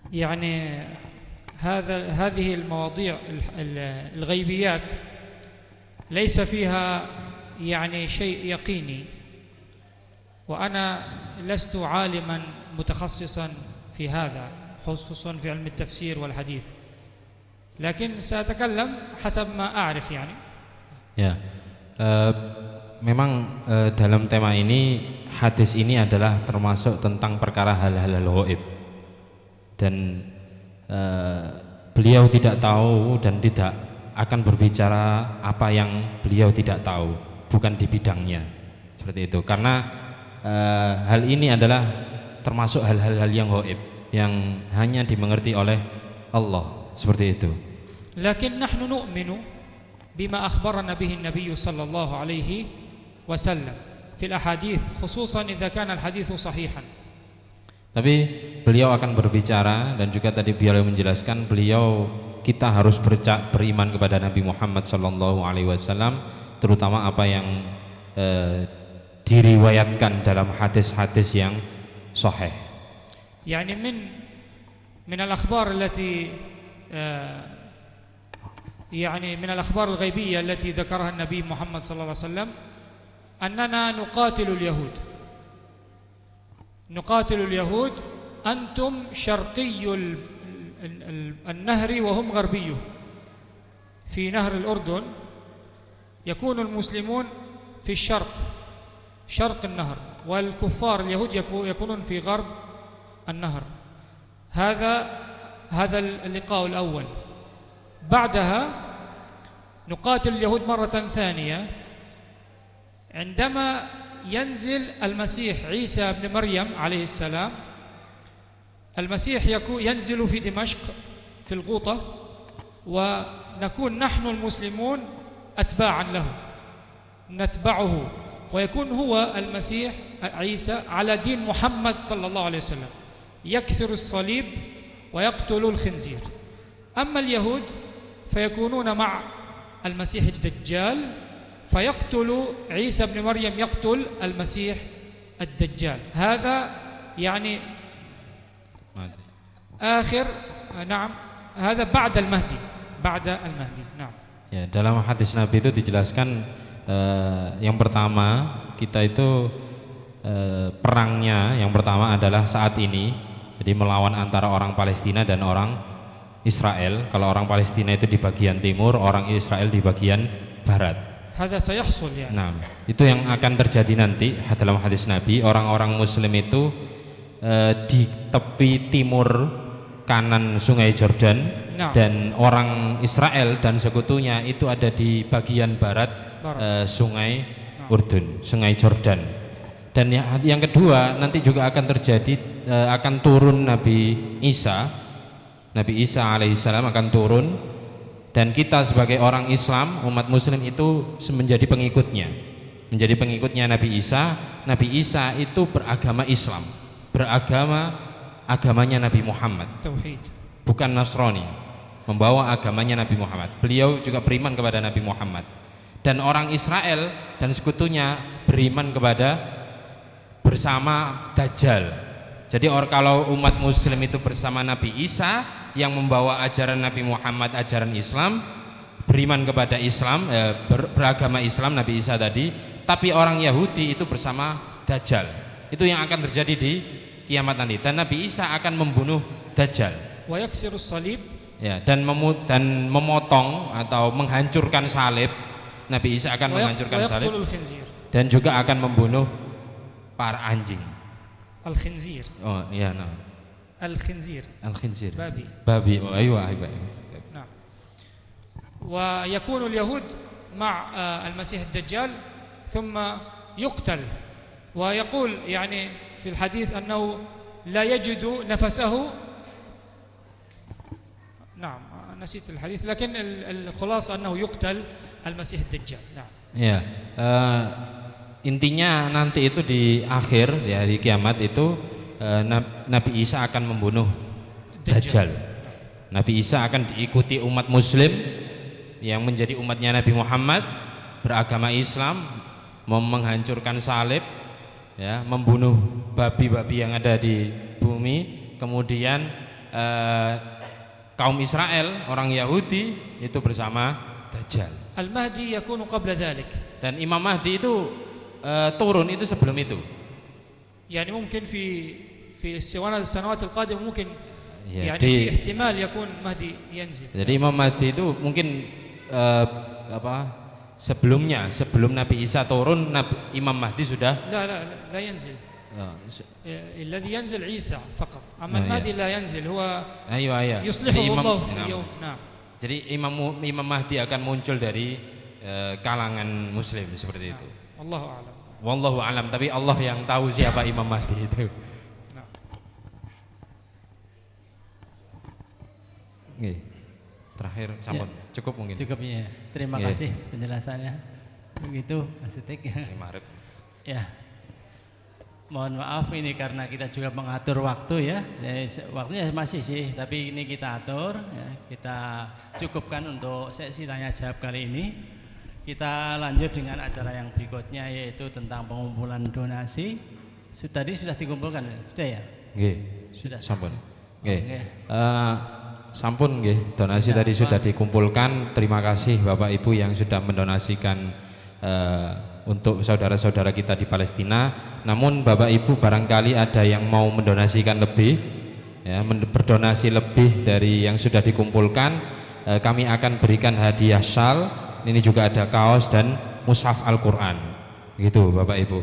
يعني هذه المواضيع الغيبيات ليس فيها يعني شيء يقيني، وأنا لست عالما متخصصا في هذا خصوصا في علم التفسير والحديث، لكن سأتكلم حسب ما أعرف يعني. Ya, memang dalam tema ini hadis ini adalah termasuk tentang perkara hal-hal ghaib, dan beliau tidak tahu dan tidak akan berbicara apa yang beliau tidak tahu, bukan di bidangnya, seperti itu. Karena hal ini adalah termasuk hal-hal yang ghaib yang hanya dimengerti oleh Allah, seperti itu. لكن نحن نؤمن بما أخبرنا به النبي صلى الله عليه وسلم في الأحاديث، خصوصا إذا كان الحديث صحيحا. Tapi beliau akan berbicara, dan juga tadi beliau menjelaskan, kita harus beriman kepada Nabi Muhammad sallallahu alaihi wasallam, terutama apa yang diriwayatkan dalam hadis-hadis yang sahih. يعني من الأخبار التي يعني من الأخبار الغيبية التي ذكرها النبي محمد صلى الله عليه وسلم أننا نقاتل اليهود أنتم شرقي النهر وهم غربيه. في نهر الأردن يكون المسلمون في شرق النهر، والكفار اليهود يكونون في غرب النهر. هذا اللقاء الأول. بعدها نقاتل اليهود مرة ثانية عندما ينزل المسيح عيسى بن مريم عليه السلام. المسيح ينزل في دمشق في الغوطة، ونكون نحن المسلمون أتباعا له، نتبعه، ويكون هو المسيح عيسى على دين محمد صلى الله عليه وسلم، يكسر الصليب ويقتل الخنزير. أما اليهود فيكونون مع المسيح الدجال، فيقتل عيسى بن مريم، يقتل المسيح الدجال. هذا يعني آخر، نعم، هذا بعد المهدي. نعم. Ya, dalam hadis Nabi itu dijelaskan yang pertama kita itu perangnya yang pertama adalah saat ini, jadi melawan antara orang Palestina dan orang Israel. Kalau orang Palestina itu di bagian timur, orang Israel di bagian barat. Nah, itu yang akan terjadi nanti dalam hadis Nabi. Orang-orang Muslim itu di tepi timur kanan Sungai Jordan, dan orang Israel dan sekutunya itu ada di bagian barat Sungai Urdun, Sungai Jordan. Dan yang kedua nanti juga akan terjadi, akan turun Nabi Isa alaihissalam akan turun, dan kita sebagai orang Islam, umat Muslim itu menjadi pengikutnya Nabi Isa. Nabi Isa itu beragama Islam, agamanya Nabi Muhammad, Tauhid, bukan Nasrani, membawa agamanya Nabi Muhammad. Beliau juga beriman kepada Nabi Muhammad, dan orang Israel dan sekutunya beriman bersama Dajjal. Jadi kalau umat Muslim itu bersama Nabi Isa yang membawa ajaran Nabi Muhammad, ajaran Islam, beriman kepada Islam, beragama Islam Nabi Isa tadi. Tapi orang Yahudi itu bersama Dajjal. Itu yang akan terjadi di kiamat nanti. Dan Nabi Isa akan membunuh Dajjal. Ya, dan memotong atau menghancurkan salib. Nabi Isa akan menghancurkan salib, dan juga akan membunuh para anjing. Al-khinzir. Oh iya, nah. الخنزير. الخنزير بابي. بابي أيوة. نعم. ويكون اليهود مع المسيح الدجال ثم يقتل، ويقول يعني في الحديث أنه لا يجد نفسه. نعم نسيت الحديث، لكن الخلاصة أنه يقتل المسيح الدجال. نعم. Ya, intinya nanti itu di akhir di hari kiamat itu Nabi Isa akan membunuh Dajjal. Nabi Isa akan diikuti umat Muslim yang menjadi umatnya Nabi Muhammad, beragama Islam, menghancurkan salib, ya, membunuh babi-babi yang ada di bumi. Kemudian kaum Israel, orang Yahudi itu bersama Dajjal. Al-Mahdi yakunu qabla dhalik. Dan Imam Mahdi itu turun itu sebelum itu. يعني ممكن في السنوات القادمة ممكن ya, يعني في احتمال يكون مهدي ينزل. Jadi Imam Mahdi itu mungkin sebelum Nabi Isa turun, Imam Mahdi sudah لا ينزل. الذي ينزل عيسى فقط. أما المهدي لا ينزل، هو يصلحه الله في يوم. نعم. Jadi Imam Mahdi akan muncul dari kalangan Muslim seperti itu. Wallahu a'lam. Wallahu a'lam, tapi Allah yang tahu siapa Imam Mahdi itu. Nggih. Terakhir sampun cukup mungkin. Cukup ya. Terima kasih penjelasannya. Begitu Mas Sitik. Ya. Mohon maaf ini karena kita juga mengatur waktu ya. Waktunya masih sih, tapi ini kita atur ya. Kita cukupkan untuk sesi tanya jawab kali ini. Kita lanjut dengan acara yang berikutnya, yaitu tentang pengumpulan donasi. Tadi sudah dikumpulkan, sudah ya? Nggih. Sudah. Sampun. Nggih. Sampun nggih, donasi tadi sudah dikumpulkan. Terima kasih Bapak Ibu yang sudah mendonasikan untuk saudara-saudara kita di Palestina. Namun Bapak Ibu barangkali ada yang mau mendonasikan lebih, ya, berdonasi lebih dari yang sudah dikumpulkan, kami akan berikan hadiah syal. Ini juga ada kaos dan mushaf Al-Quran, gitu Bapak Ibu.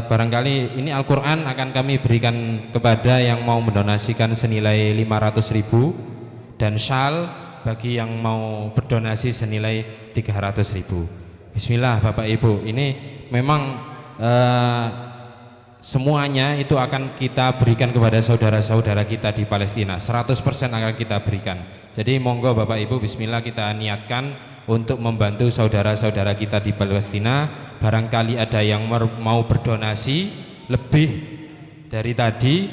Barangkali ini Al-Quran akan kami berikan kepada yang mau mendonasikan senilai 500.000 dan syal bagi yang mau berdonasi senilai 300.000. Bismillah Bapak Ibu, ini memang semuanya itu akan kita berikan kepada saudara-saudara kita di Palestina, 100% akan kita berikan. Jadi monggo Bapak Ibu, bismillah kita niatkan untuk membantu saudara-saudara kita di Palestina. Barangkali ada yang mau berdonasi lebih dari tadi,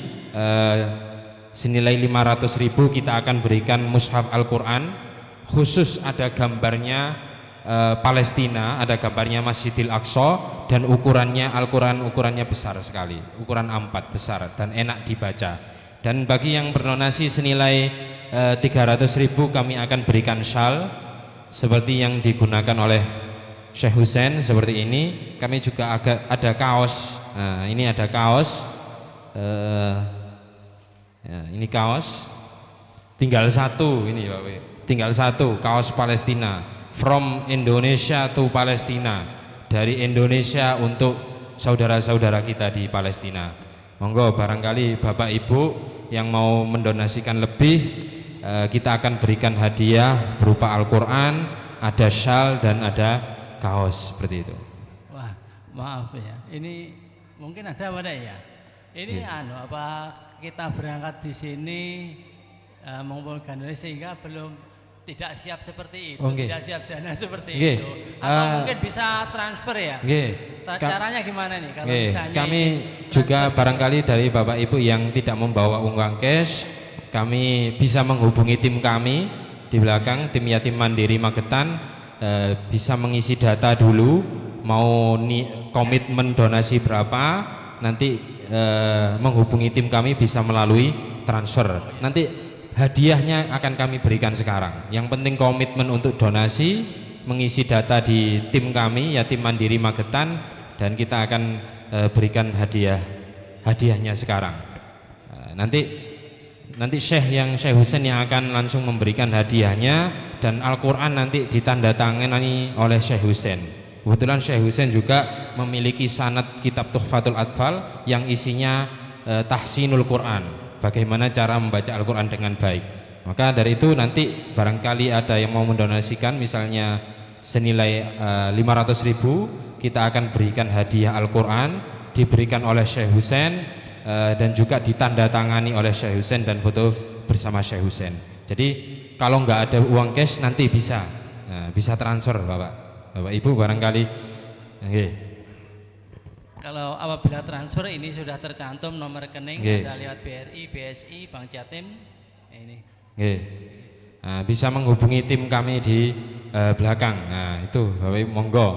senilai 500.000 kita akan berikan mushaf Al-Quran, khusus ada gambarnya Palestina, ada gambarnya Masjidil Aqsa, dan ukurannya Al-Quran ukurannya besar sekali, ukuran A4 besar dan enak dibaca. Dan bagi yang berdonasi senilai 300.000 kami akan berikan syal seperti yang digunakan oleh Syekh Husain seperti ini. Kami juga ada kaos. Nah, ini ada kaos. Ya, ini kaos. Tinggal satu ini Bapak. Tinggal satu kaos Palestina. From Indonesia to Palestina. Dari Indonesia untuk saudara-saudara kita di Palestina. Monggo barangkali Bapak Ibu yang mau mendonasikan lebih, kita akan berikan hadiah berupa Al-Quran, ada syal dan ada kaos seperti itu. Wah, maaf ya. Ini mungkin ada apa ya? Ini apa kita berangkat di sini mengumpulkan donasi sehingga belum tidak siap seperti itu, tidak siap dana seperti itu. Atau mungkin bisa transfer ya? Caranya gimana nih kalau misalnya kami juga barangkali dari Bapak Ibu yang tidak membawa uang cash, kami bisa menghubungi tim kami di belakang, tim Yatim Mandiri Magetan, bisa mengisi data dulu, mau komitmen donasi berapa, nanti menghubungi tim kami bisa melalui transfer. Nanti hadiahnya akan kami berikan sekarang. Yang penting komitmen untuk donasi, mengisi data di tim kami Yatim Mandiri Magetan, dan kita akan berikan hadiahnya sekarang. Nanti Syekh Husain yang akan langsung memberikan hadiahnya, dan Al-Quran nanti ditandatangani oleh Syekh Husain. Kebetulan Syekh Husain juga memiliki sanad kitab Tuhfatul Atfal yang isinya tahsinul Quran, bagaimana cara membaca Al-Quran dengan baik. Maka dari itu nanti barangkali ada yang mau mendonasikan misalnya senilai 500.000, kita akan berikan hadiah Al-Quran diberikan oleh Syekh Husain dan juga ditandatangani oleh Syekh Husain dan foto bersama Syekh Husain. Jadi kalau nggak ada uang cash nanti bisa transfer Bapak Ibu barangkali. Okay. Kalau apabila transfer ini sudah tercantum nomor rekening, ada lewat BRI, BSI, Bank Jatim ini. Bisa menghubungi tim kami di belakang. Nah itu Bapak Ibu monggo,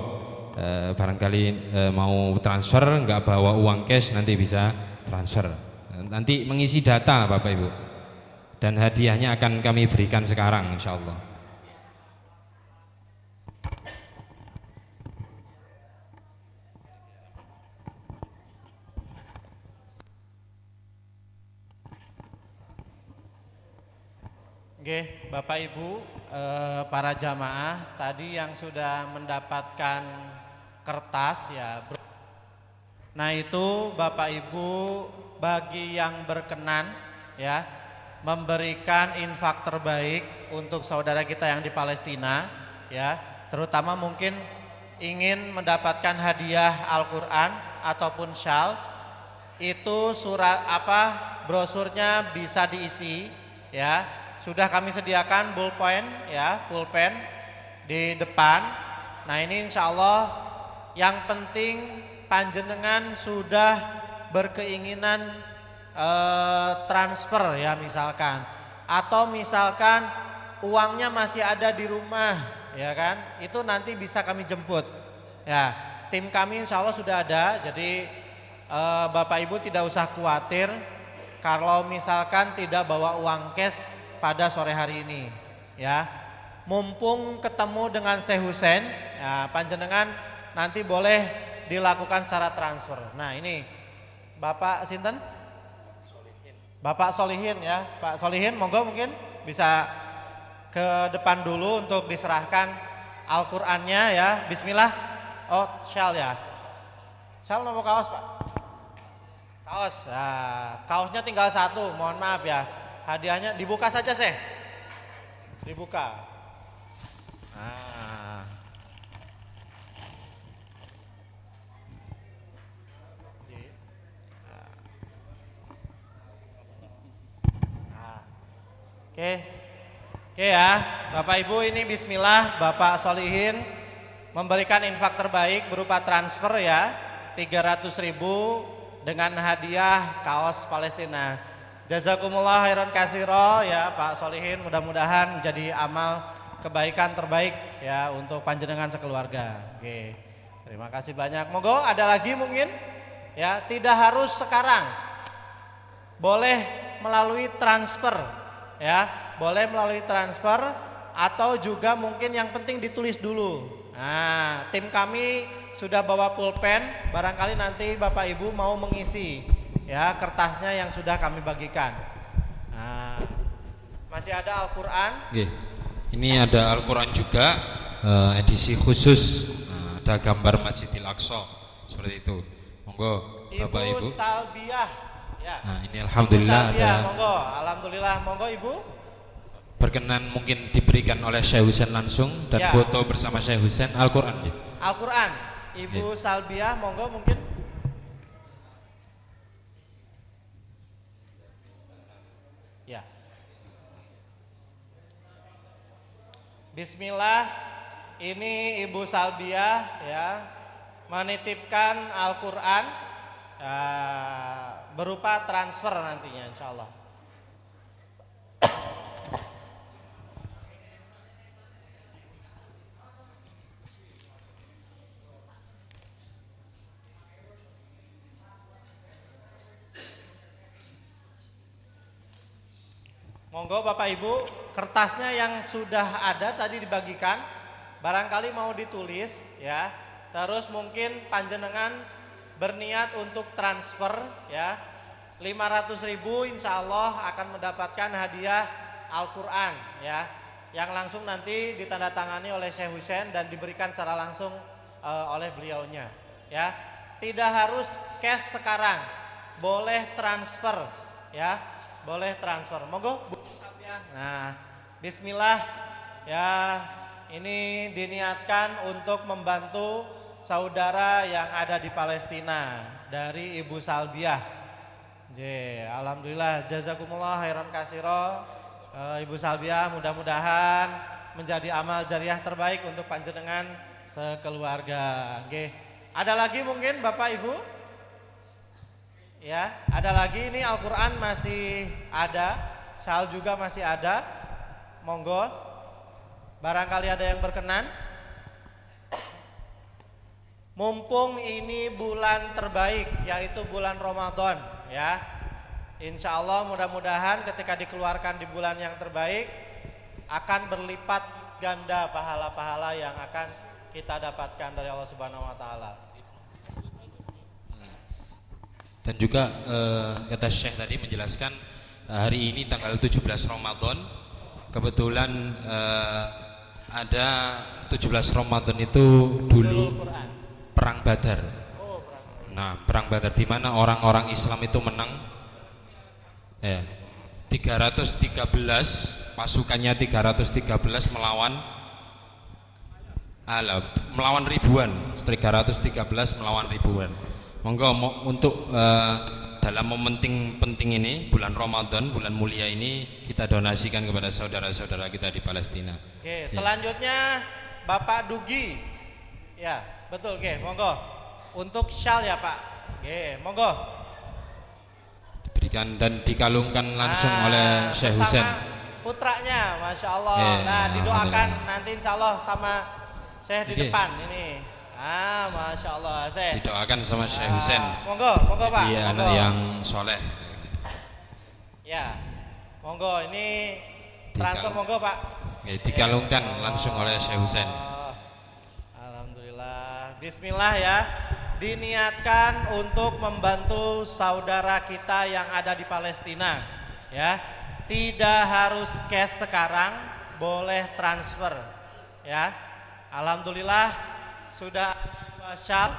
barangkali mau transfer nggak bawa uang cash nanti bisa transfer. Nanti mengisi data Bapak Ibu dan hadiahnya akan kami berikan sekarang insya Allah. Oke, Bapak Ibu, para jamaah tadi yang sudah mendapatkan kertas ya. Nah itu Bapak Ibu bagi yang berkenan ya memberikan infak terbaik untuk saudara kita yang di Palestina ya, terutama mungkin ingin mendapatkan hadiah Al-Quran ataupun syal, itu surat brosurnya bisa diisi ya. Sudah kami sediakan pulpen di depan. Nah ini insya Allah yang penting panjenengan sudah berkeinginan transfer ya misalkan, atau misalkan uangnya masih ada di rumah ya kan, itu nanti bisa kami jemput ya. Tim kami insya Allah sudah ada, jadi Bapak Ibu tidak usah khawatir kalau misalkan tidak bawa uang cash pada sore hari ini ya. Mumpung ketemu dengan Syekh Husain ya, panjenengan nanti boleh dilakukan secara transfer. Nah ini Bapak Sinten? Bapak Solihin ya. Pak Solihin monggo mungkin bisa ke depan dulu untuk diserahkan Al-Qur'annya ya. Bismillah. Oh syal ya. Syal mau kaos Pak? Kaos. Nah, kaosnya tinggal satu, mohon maaf ya. Hadiahnya dibuka saja Syekh. Dibuka. Nah. Oke ya, Bapak Ibu ini bismillah Bapak Solihin memberikan infak terbaik berupa transfer ya 300.000 dengan hadiah kaos Palestina. Jazakumullah khairan katsira ya Pak Solihin, mudah-mudahan jadi amal kebaikan terbaik ya untuk panjenengan sekeluarga. Oke. Terima kasih banyak. Monggo ada lagi mungkin ya, tidak harus sekarang. Boleh melalui transfer ya, boleh melalui transfer atau juga mungkin yang penting ditulis dulu. Nah, tim kami sudah bawa pulpen, barangkali nanti Bapak Ibu mau mengisi ya kertasnya yang sudah kami bagikan. Nah, masih ada Al-Quran. Ini ada Al-Quran juga edisi khusus, ada gambar Masjidil Aqsa seperti itu. Monggo Bapak Ibu. Salbiah ya. Nah ini alhamdulillah Salbiah, ada. Monggo, alhamdulillah, monggo Ibu. Berkenan mungkin diberikan oleh Syekh Husain langsung dan ya. Foto bersama Syekh Husain Al-Quran. Al-Quran, Ibu Salbiah, monggo mungkin. Ya. Bismillah, ini Ibu Salbiah ya menitipkan Al-Quran berupa transfer nantinya insya Allah. Monggo Bapak Ibu, kertasnya yang sudah ada tadi dibagikan, barangkali mau ditulis ya. Terus mungkin panjenengan berniat untuk transfer ya 500.000, insya Allah akan mendapatkan hadiah Al-Quran ya, yang langsung nanti ditandatangani oleh Syekh Husain dan diberikan secara langsung oleh beliaunya ya. Tidak harus cash sekarang, boleh transfer ya. boleh transfer. Monggo Bu Sapiah. Nah, bismillah ya. Ini diniatkan untuk membantu saudara yang ada di Palestina dari Ibu Salbiah. Alhamdulillah, jazakumullah khairan katsira. Ibu Salbiah, mudah-mudahan menjadi amal jariah terbaik untuk panjenengan sekeluarga. Nggih. Ada lagi mungkin Bapak Ibu? Ya, ada lagi. Ini Al-Qur'an masih ada, syal juga masih ada. Monggo. Barangkali ada yang berkenan. Mumpung ini bulan terbaik, yaitu bulan Ramadan, ya. Insya Allah mudah-mudahan ketika dikeluarkan di bulan yang terbaik akan berlipat ganda pahala-pahala yang akan kita dapatkan dari Allah Subhanahu Wa Taala. Dan juga kata Syekh tadi menjelaskan hari ini tanggal 17 Ramadan, kebetulan ada 17 Ramadan itu dulu perang Badar. Nah, perang Badar di mana orang-orang Islam itu menang. Ya, 313 pasukannya 313 melawan ribuan, 313 melawan ribuan. Monggo untuk dalam momentum penting ini, bulan Ramadan, bulan mulia ini, kita donasikan kepada saudara-saudara kita di Palestina. Oke, selanjutnya Bapak Dugi. Ya, betul, oke, monggo. Untuk syal ya Pak. Oke, monggo. Diberikan dan dikalungkan langsung oleh Syekh Husain. Putranya, Masya Allah. Nah, didoakan nanti insya Allah sama Syekh di depan ini. Masya Allah, Syekh. Didoakan sama Syekh Husain. Monggo Pak. Iya, anak yang soleh. Ya, monggo ini transfer monggo Pak. Ya, dikalungkan langsung oleh Syekh Husain. Alhamdulillah. Bismillah ya. Diniatkan untuk membantu saudara kita yang ada di Palestina, ya. Tidak harus cash sekarang, boleh transfer, ya. Alhamdulillah. Sudah 2 syal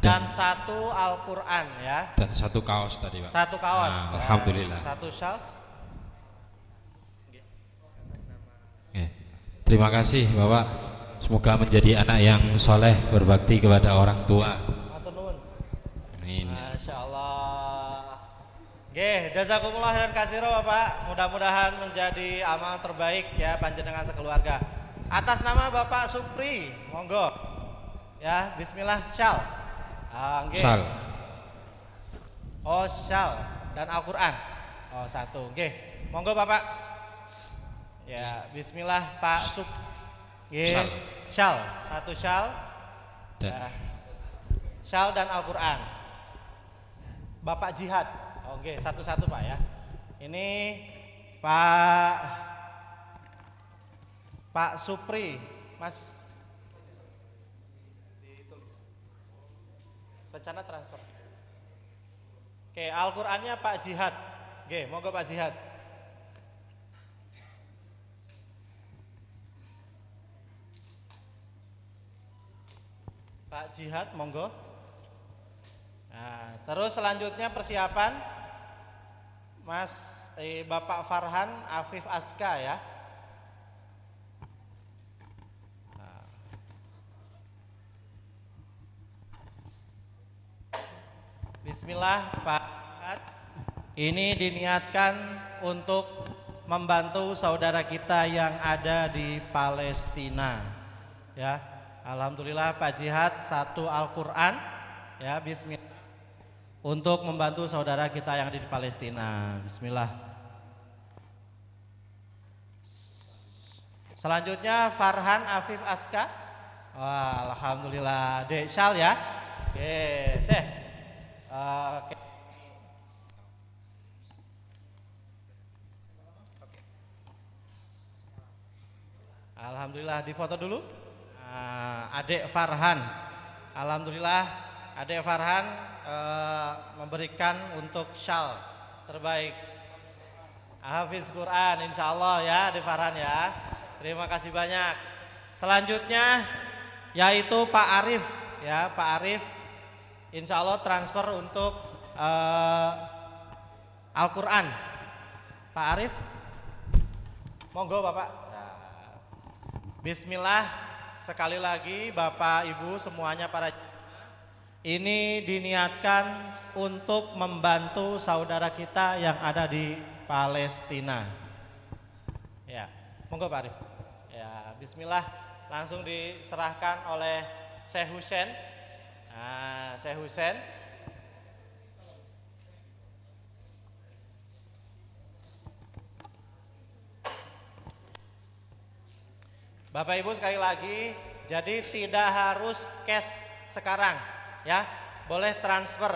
dan 1 Al-Quran ya. Dan 1 kaos tadi Pak. 1 kaos. Alhamdulillah. 1 syal. Terima kasih Bapak. Semoga menjadi anak yang soleh, berbakti kepada orang tua. Amin. Masya Allah. Jazakumullah khairan katsira Bapak. Mudah-mudahan menjadi amal terbaik ya panjenengan sekeluarga. Atas nama Bapak Supri, monggo. Ya, bismillah syal. Syal. Oh, syal dan Al-Qur'an. Oh, 1. Nggih. Monggo Bapak. Ya, bismillah Pak Sup. Nggih. Syal. 1 syal. Dan syal dan Al-Qur'an. Bapak Jihad. Oh, nggih, 1-1 Pak ya. Ini Pak Supri, Mas. Rencana transfer. Oke, Al-Qur'annya Pak Jihad. Oke, monggo Pak Jihad. Pak Jihad, monggo. Nah, terus selanjutnya persiapan Bapak Farhan Afif Aska ya. Bismillah Pak. Ini diniatkan untuk membantu saudara kita yang ada di Palestina. Ya, alhamdulillah Pak Jihad 1 Al-Qur'an. Ya, bismillah. Untuk membantu saudara kita yang ada di Palestina. Bismillah. Selanjutnya Farhan Afif Aska. Wah, alhamdulillah. Dek Syal ya. Oke, Syekh. Oke. Alhamdulillah, difoto dulu. Adek Farhan. Alhamdulillah, Adek Farhan memberikan untuk syal terbaik. Hafiz Quran, insya Allah ya, Adek Farhan ya. Terima kasih banyak. Selanjutnya yaitu Pak Arif ya, Pak Arif. Insya Allah transfer untuk Al-Quran Pak Arif, monggo Bapak. Nah, Bismillah, sekali lagi Bapak Ibu semuanya para ini diniatkan untuk membantu saudara kita yang ada di Palestina. Ya, monggo Pak Arif. Ya, Bismillah, langsung diserahkan oleh Syekh Husain. Nah, Syekh Husain. Bapak Ibu sekali lagi, jadi tidak harus cash sekarang, ya, boleh transfer,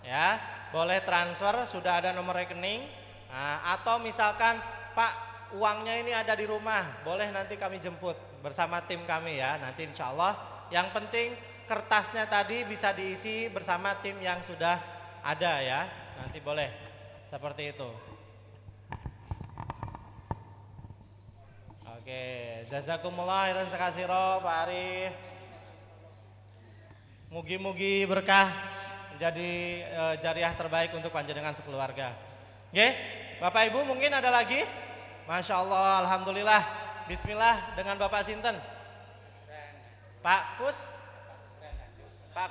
ya, boleh transfer, sudah ada nomor rekening, nah, atau misalkan Pak uangnya ini ada di rumah, boleh nanti kami jemput bersama tim kami ya, nanti insya Allah. Yang penting kertasnya tadi bisa diisi bersama tim yang sudah ada ya, nanti boleh seperti itu. Oke, jazakumullah khairan sakasiro Pak Arif. Mugi-mugi berkah menjadi jariah terbaik untuk panjenengan sekeluarga. Oke, Bapak Ibu mungkin ada lagi? Masya Allah, alhamdulillah. Bismillah, dengan Bapak Sinten? Pak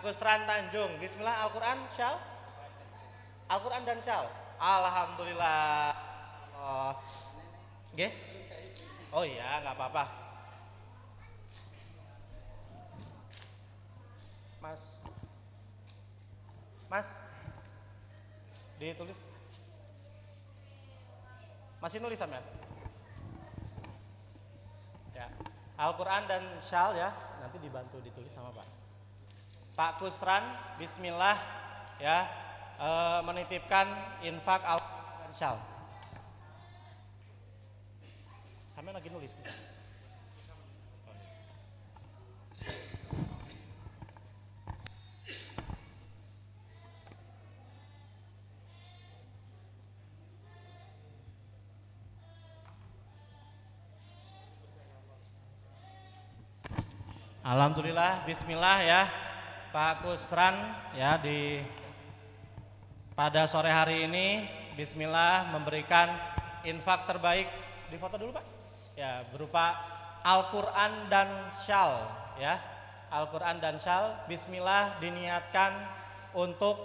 Kusran Tanjung. Bismillah, Al-Quran syal? Al-Quran dan syal. Alhamdulillah. Oke. Oh iya, nggak apa-apa. Mas, ditulis. Masih nulis sampean? Ya, Al-Quran dan syal ya, nanti dibantu ditulis sama Pak Kusran. Bismillah ya, menitipkan infak Al-Quran dan syal. Sampai lagi nulis. Alhamdulillah, bismillah ya Pak Kusran ya, pada sore hari ini bismillah memberikan infak terbaik. Di foto dulu Pak. Ya, berupa Al-Quran dan syal ya, Al-Quran dan syal. Bismillah diniatkan untuk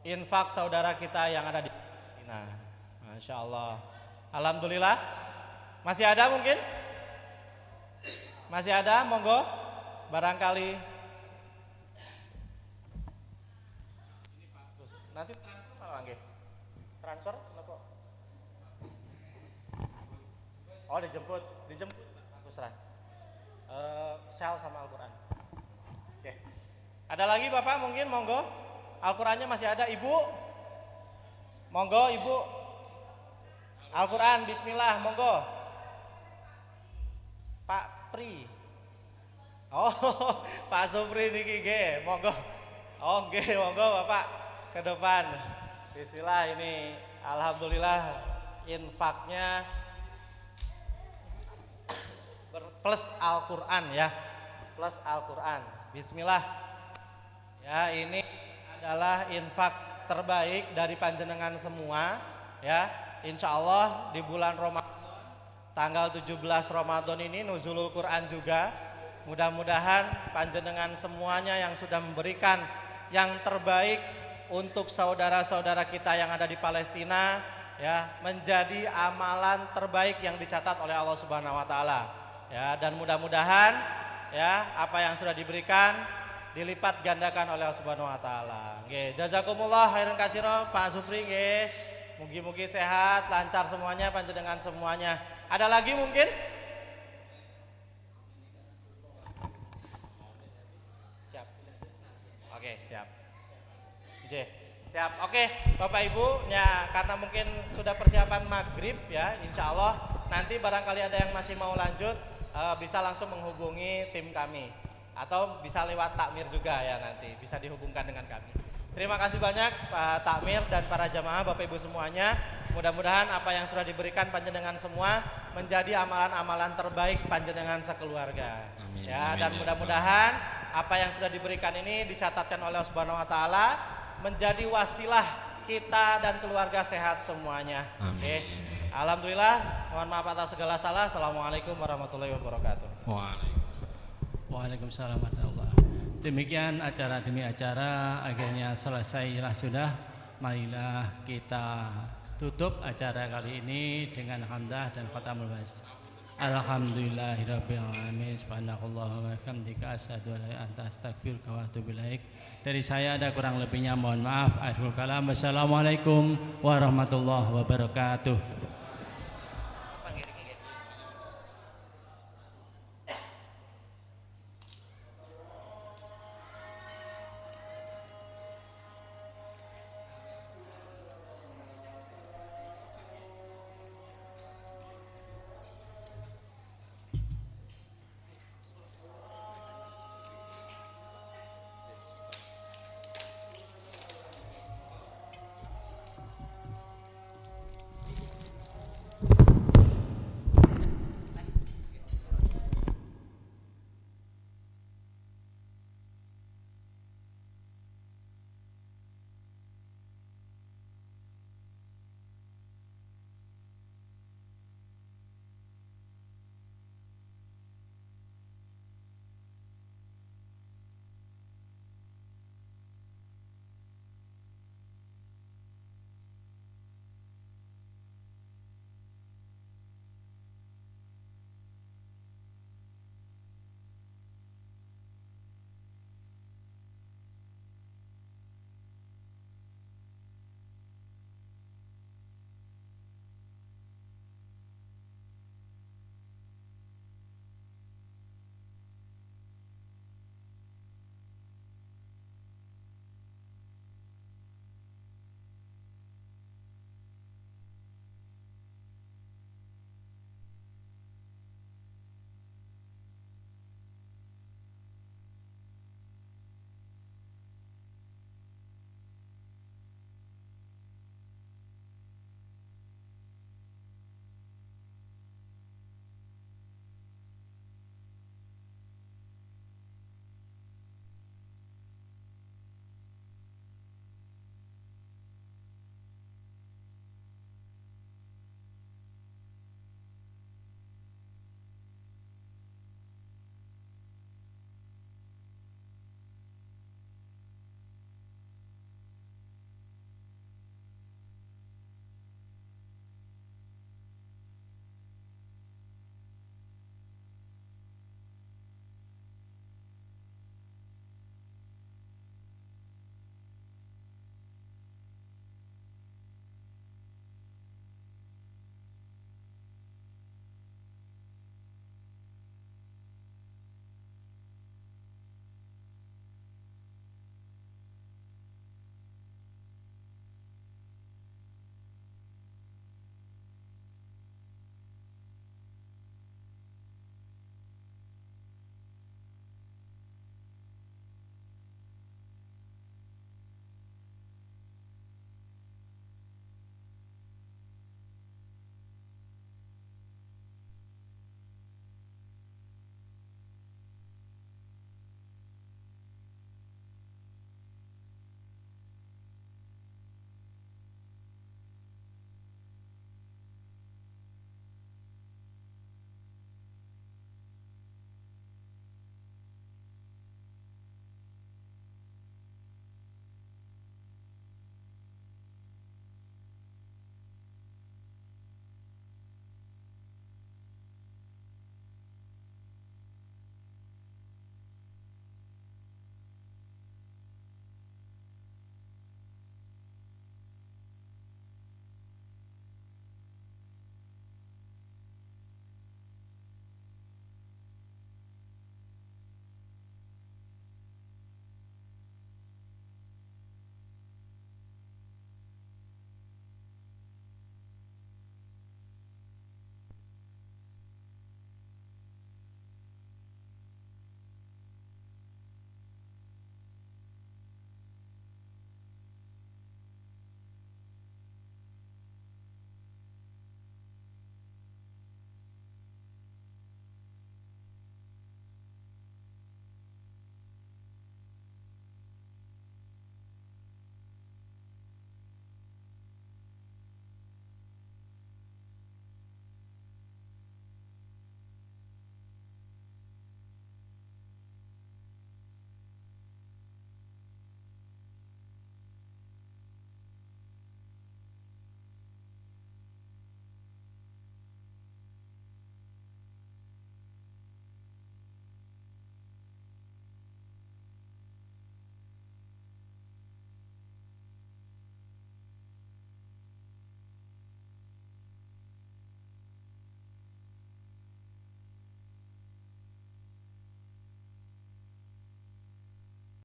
infak saudara kita yang ada di Palestina. Masya Allah, alhamdulillah. Masih ada mungkin? Masih ada, monggo barangkali. Nanti transfer lagi. Transfer apa? Oh, dijemput Pak Kusran. Syal sama Al-Quran. Oke. Ada lagi Bapak mungkin, monggo. Al-Qurannya masih ada, Ibu. Monggo Ibu. Al-Quran, bismillah, monggo. Pak Pri. Oh, Pak Supri niki nggih, monggo. Oh, nggih, monggo Bapak ke depan. Bismillah, ini alhamdulillah infaknya plus Al-Quran ya, plus Al-Quran. Bismillah ya, ini adalah infak terbaik dari panjenengan semua ya. Insya Allah di bulan Ramadan tanggal 17 Ramadan ini nuzulul Quran juga. Mudah-mudahan panjenengan semuanya yang sudah memberikan yang terbaik untuk saudara-saudara kita yang ada di Palestina ya, menjadi amalan terbaik yang dicatat oleh Allah Subhanahu wa taala. Ya, dan mudah-mudahan ya apa yang sudah diberikan dilipat gandakan oleh Allah Subhanahu wa taala. Nggih, jazakumullah khairan katsira Pak Supri nggih. Mugi-mugi sehat, lancar semuanya panjenengan semuanya. Ada lagi mungkin? Siap. Oke, siap. J. Siap. Oke, Bapak Ibu, ya karena mungkin sudah persiapan maghrib ya, insya Allah nanti barangkali ada yang masih mau lanjut bisa langsung menghubungi tim kami atau bisa lewat takmir juga ya, nanti bisa dihubungkan dengan kami. Terima kasih banyak Pak Takmir dan para jamaah Bapak Ibu semuanya. Mudah-mudahan apa yang sudah diberikan panjenengan semua menjadi amalan-amalan terbaik panjenengan sekeluarga. Amin, ya, dan mudah-mudahan apa yang sudah diberikan ini dicatatkan oleh Allah Subhanahu wa taala menjadi wasilah kita dan keluarga sehat semuanya. Oke. Alhamdulillah, mohon maaf atas segala salah. Assalamualaikum warahmatullahi wabarakatuh. Waalaikumsalam warahmatullahi. Demikian acara demi acara akhirnya selesailah sudah. Marilah kita tutup acara kali ini dengan hamdah dan khatamul bas. Alhamdulillahirabbil alamin. Subhanakallahumma wa bihamdika asyhadu an la ilaha illa anta astaghfiruka wa atubu ilaik. Dari saya ada kurang lebihnya mohon maaf. Akhirul kalam. Wassalamualaikum warahmatullahi wabarakatuh.